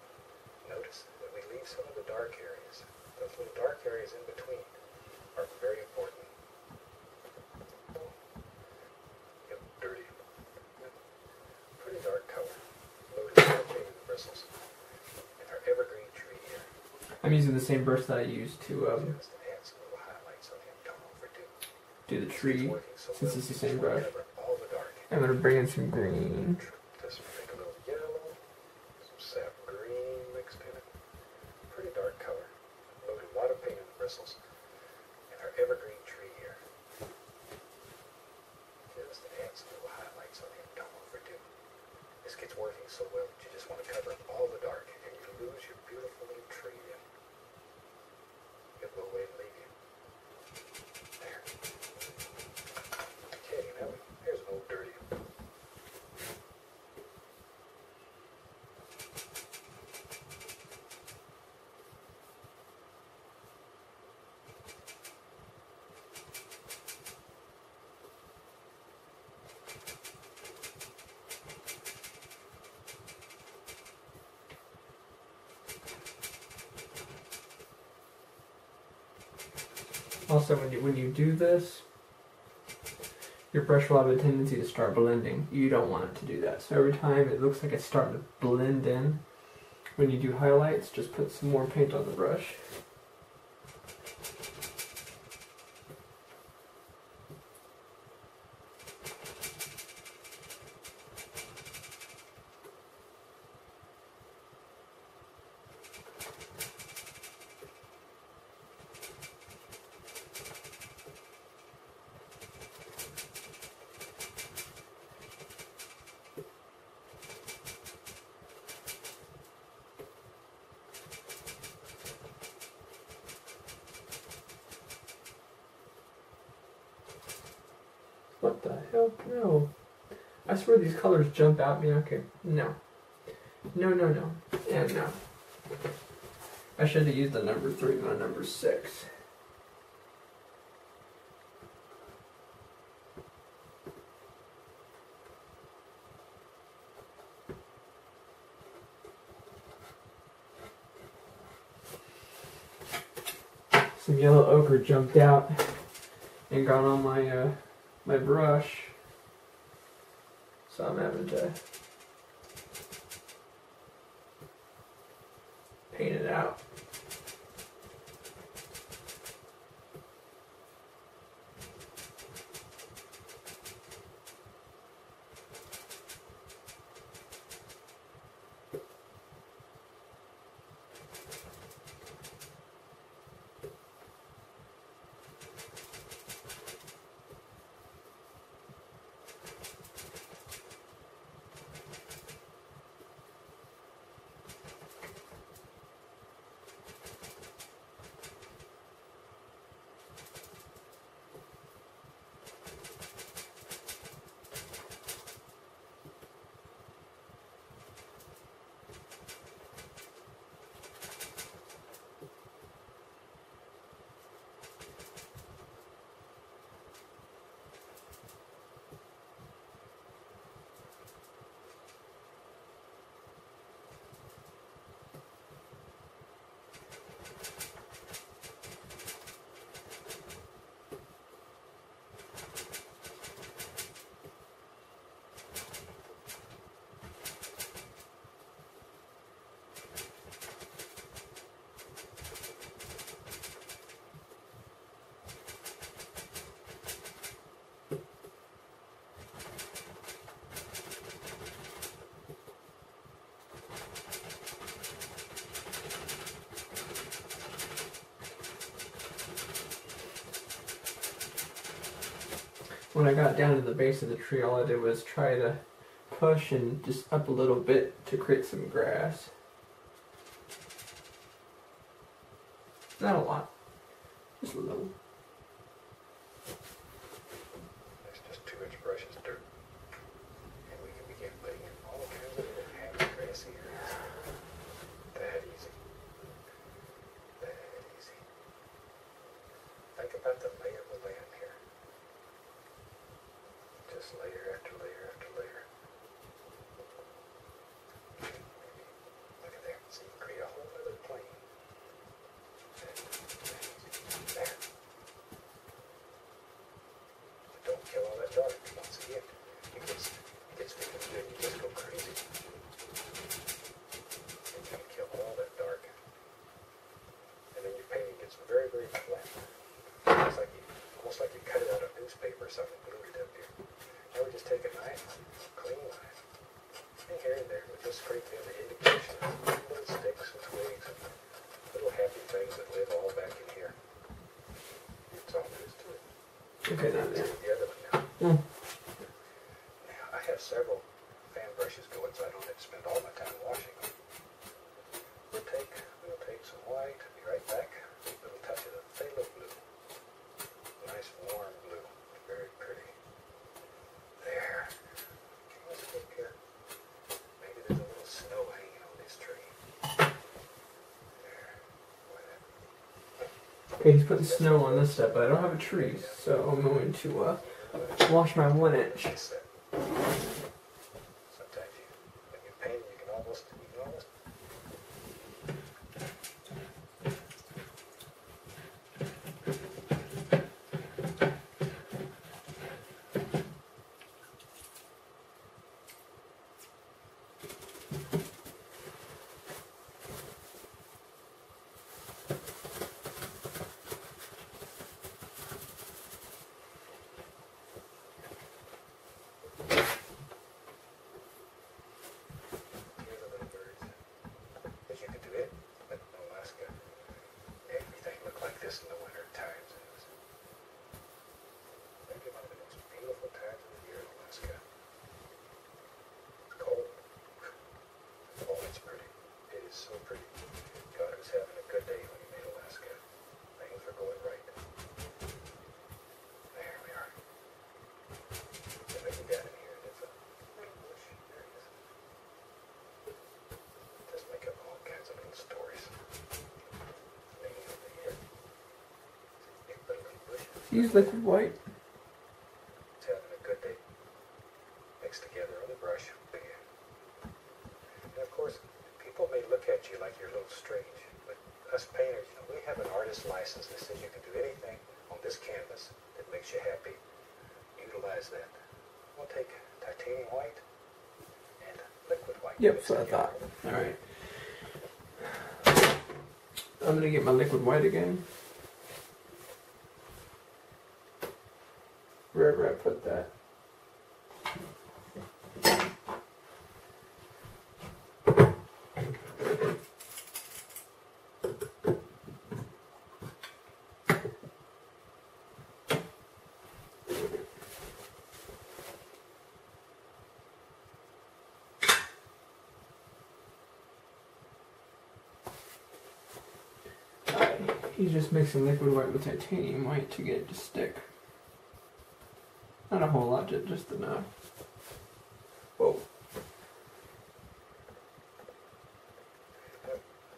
S2: notice that we leave some of the dark areas. Those little dark areas in between are very important. Get dirty. Pretty dark color. Loaded with the bristles. And our evergreen tree here.
S1: I'm using the same brush that I used to
S2: Just to add some little highlights on him. Don't overdo.
S1: do the tree, since it's the same brush.
S2: Cover all the dark.
S1: I'm going to bring in some green.
S2: Just make a little yellow, some sap green mixed in it. Pretty dark color. Loaded a lot of paint in the bristles. And our evergreen tree here. Just to add some little highlights on him. Don't overdo. This gets working so well that you just want to cover up all the dark and you lose your beautiful little tree then. It will away and leave you. There. Okay, now here's an old dirty.
S1: Also, when you do this, your brush will have a tendency to start blending. You don't want it to do that. So every time it looks like it's starting to blend in, when you do highlights, just put some more paint on the brush. What the hell? No. I swear these colors jump at me. Okay. No. No, no, no. And no. I should have used the number 3, not number 6. Some yellow ochre jumped out and got on my my brush, so I'm having to paint it out. When I got down to the base of the tree, all I did was try to push and just up a little bit to create some grass. Not a lot, just a little.
S2: There's just 2-inch brushes, dirt. And we can begin putting in all kinds of little happy grassy areas. That easy. That easy. Think about the lay of the land here. Just layer after layer after layer. Look at there. So you create a whole other plane. There. But don't kill all that dark. Once again, it gets thinking good and you just go crazy. And you kill all that dark. And then your painting gets very, very flat. Almost like you cut it out of newspaper or something, glued it up here. Now we just take a knife, clean knife, and here and there we just scrape in the indication of little sticks and twigs and little happy things that live all back in here. That's all there is to it.
S1: Okay, now
S2: Let's
S1: there.
S2: do the other one now. Now I have several fan brushes going, so I don't have to spend all my time washing them. We'll take some white, be right back. A little touch of the phthalo blue. Nice warm blue, very pretty. There. Let's look here. Maybe there's a little snow hanging on this tree. There. Boy, that.
S1: Okay, he's putting snow on this stuff, but I don't have a tree, so I'm going to wash my 1-inch.
S2: That's it. Sometimes when you're painting, you can almost.
S1: Use liquid white.
S2: It's having a good day mixed together on the brush. And of course, people may look at you like you're a little strange, but us painters, you know, we have an artist license that says you can do anything on this canvas that makes you happy. Utilize that. We'll take titanium white and liquid white.
S1: Yep, that's what I thought. Alright. I'm gonna get my liquid white again. Wherever I put that. He's just mixing liquid white with titanium white to get it to stick. Not a whole lot, just enough. Whoa.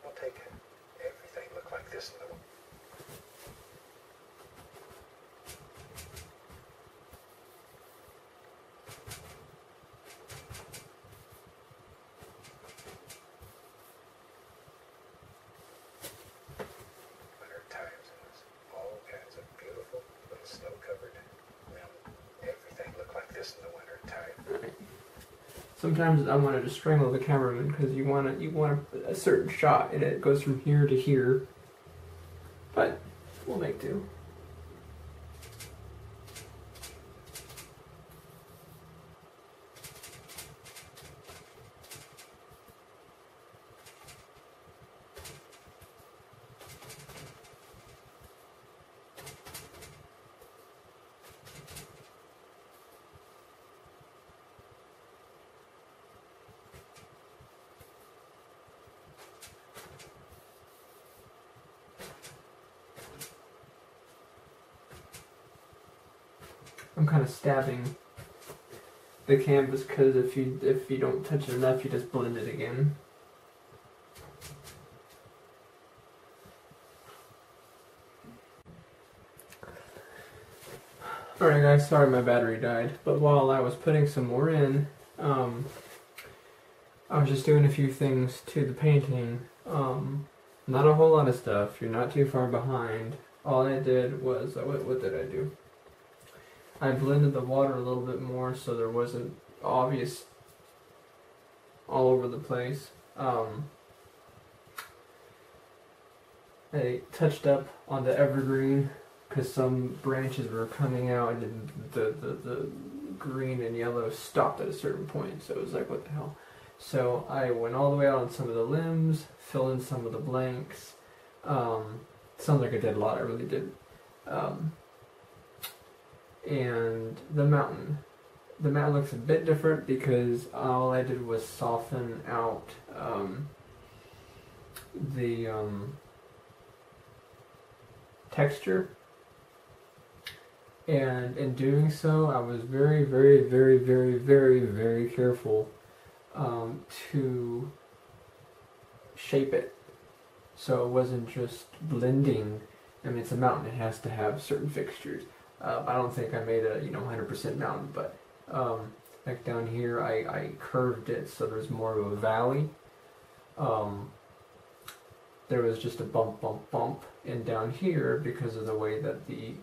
S2: We'll take everything look like this in the
S1: Sometimes I wanted to strangle the cameraman because you want a certain shot and it goes from here to here. But we'll make do. I'm kind of stabbing the canvas because if you don't touch it enough, you just blend it again. Alright guys, sorry my battery died, but while I was putting some more in, I was just doing a few things to the painting. Not a whole lot of stuff, you're not too far behind. All I did was, what did I do? I blended the water a little bit more so there wasn't obvious all over the place. I touched up on the evergreen because some branches were coming out and the green and yellow stopped at a certain point, so it was like, what the hell? So I went all the way out on some of the limbs, filled in some of the blanks. Sounds like I did a lot, I really did. And the mountain. The mountain looks a bit different because all I did was soften out the texture. And in doing so, I was very, very, very, very, very, very careful to shape it. So it wasn't just blending. I mean, it's a mountain, it has to have certain fixtures. I don't think I made a 100% mountain, but like down here I curved it so there's more of a valley. There was just a bump, and down here, because of the way that the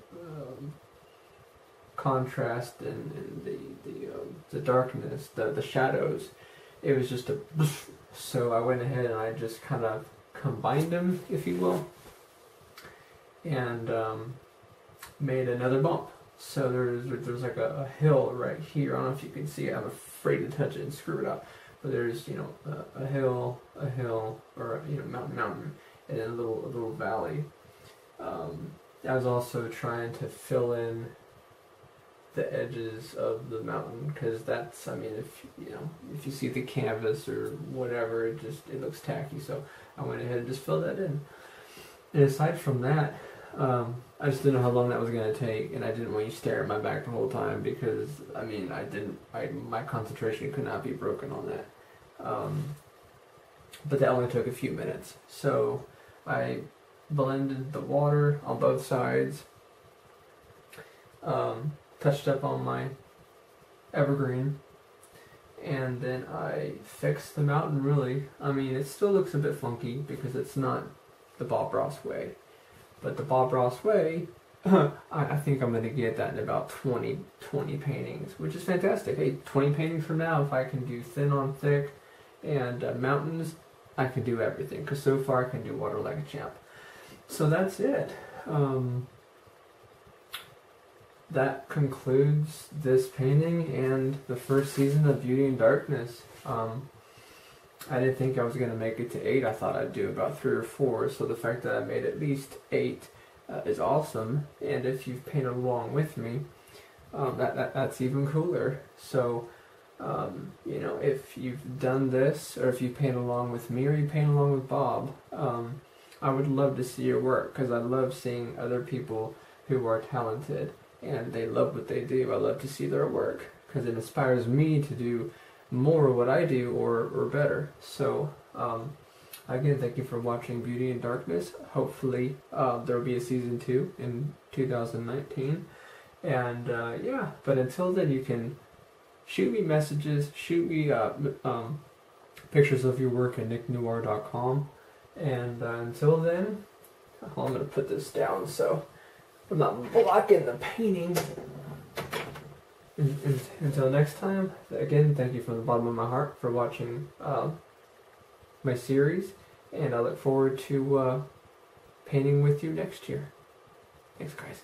S1: contrast and the darkness, the shadows, it was just a. So I went ahead and I just kind of combined them, if you will, and made another bump. So there's like a hill right here. I don't know if you can see it. I'm afraid to touch it and screw it up. But there's a hill, or mountain, and then a little valley. I was also trying to fill in the edges of the mountain because that's, I mean, if you see the canvas or whatever, it looks tacky. So I went ahead and just filled that in. And aside from that, I just didn't know how long that was going to take, and I didn't want you to stare at my back the whole time because, I mean, my concentration could not be broken on that. But that only took a few minutes. So I blended the water on both sides, touched up on my evergreen, and then I fixed the mountain really. I mean, it still looks a bit funky because it's not the Bob Ross way. But the Bob Ross way, I think I'm going to get that in about 20 paintings, which is fantastic. Hey, 20 paintings from now, if I can do thin on thick and mountains, I can do everything. Because so far I can do water like a champ. So that's it. That concludes this painting and the first season of Beauty and Darkness. I didn't think I was going to make it to 8. I thought I'd do about 3 or 4. So the fact that I made at least 8 is awesome. And if you've painted along with me, that's even cooler. So, you know, if you've done this, or if you paint along with me, or you paint along with Bob, I would love to see your work, because I love seeing other people who are talented and they love what they do. I love to see their work because it inspires me to do more of what I do, or better. So again, thank you for watching Beauty and Darkness. Hopefully there will be a season 2 in 2019. And yeah, but until then, you can shoot me messages, shoot me pictures of your work at nicknoir.com. And until then, I'm going to put this down so I'm not blocking the painting. Until next time, again, thank you from the bottom of my heart for watching my series, and I look forward to painting with you next year. Thanks, guys.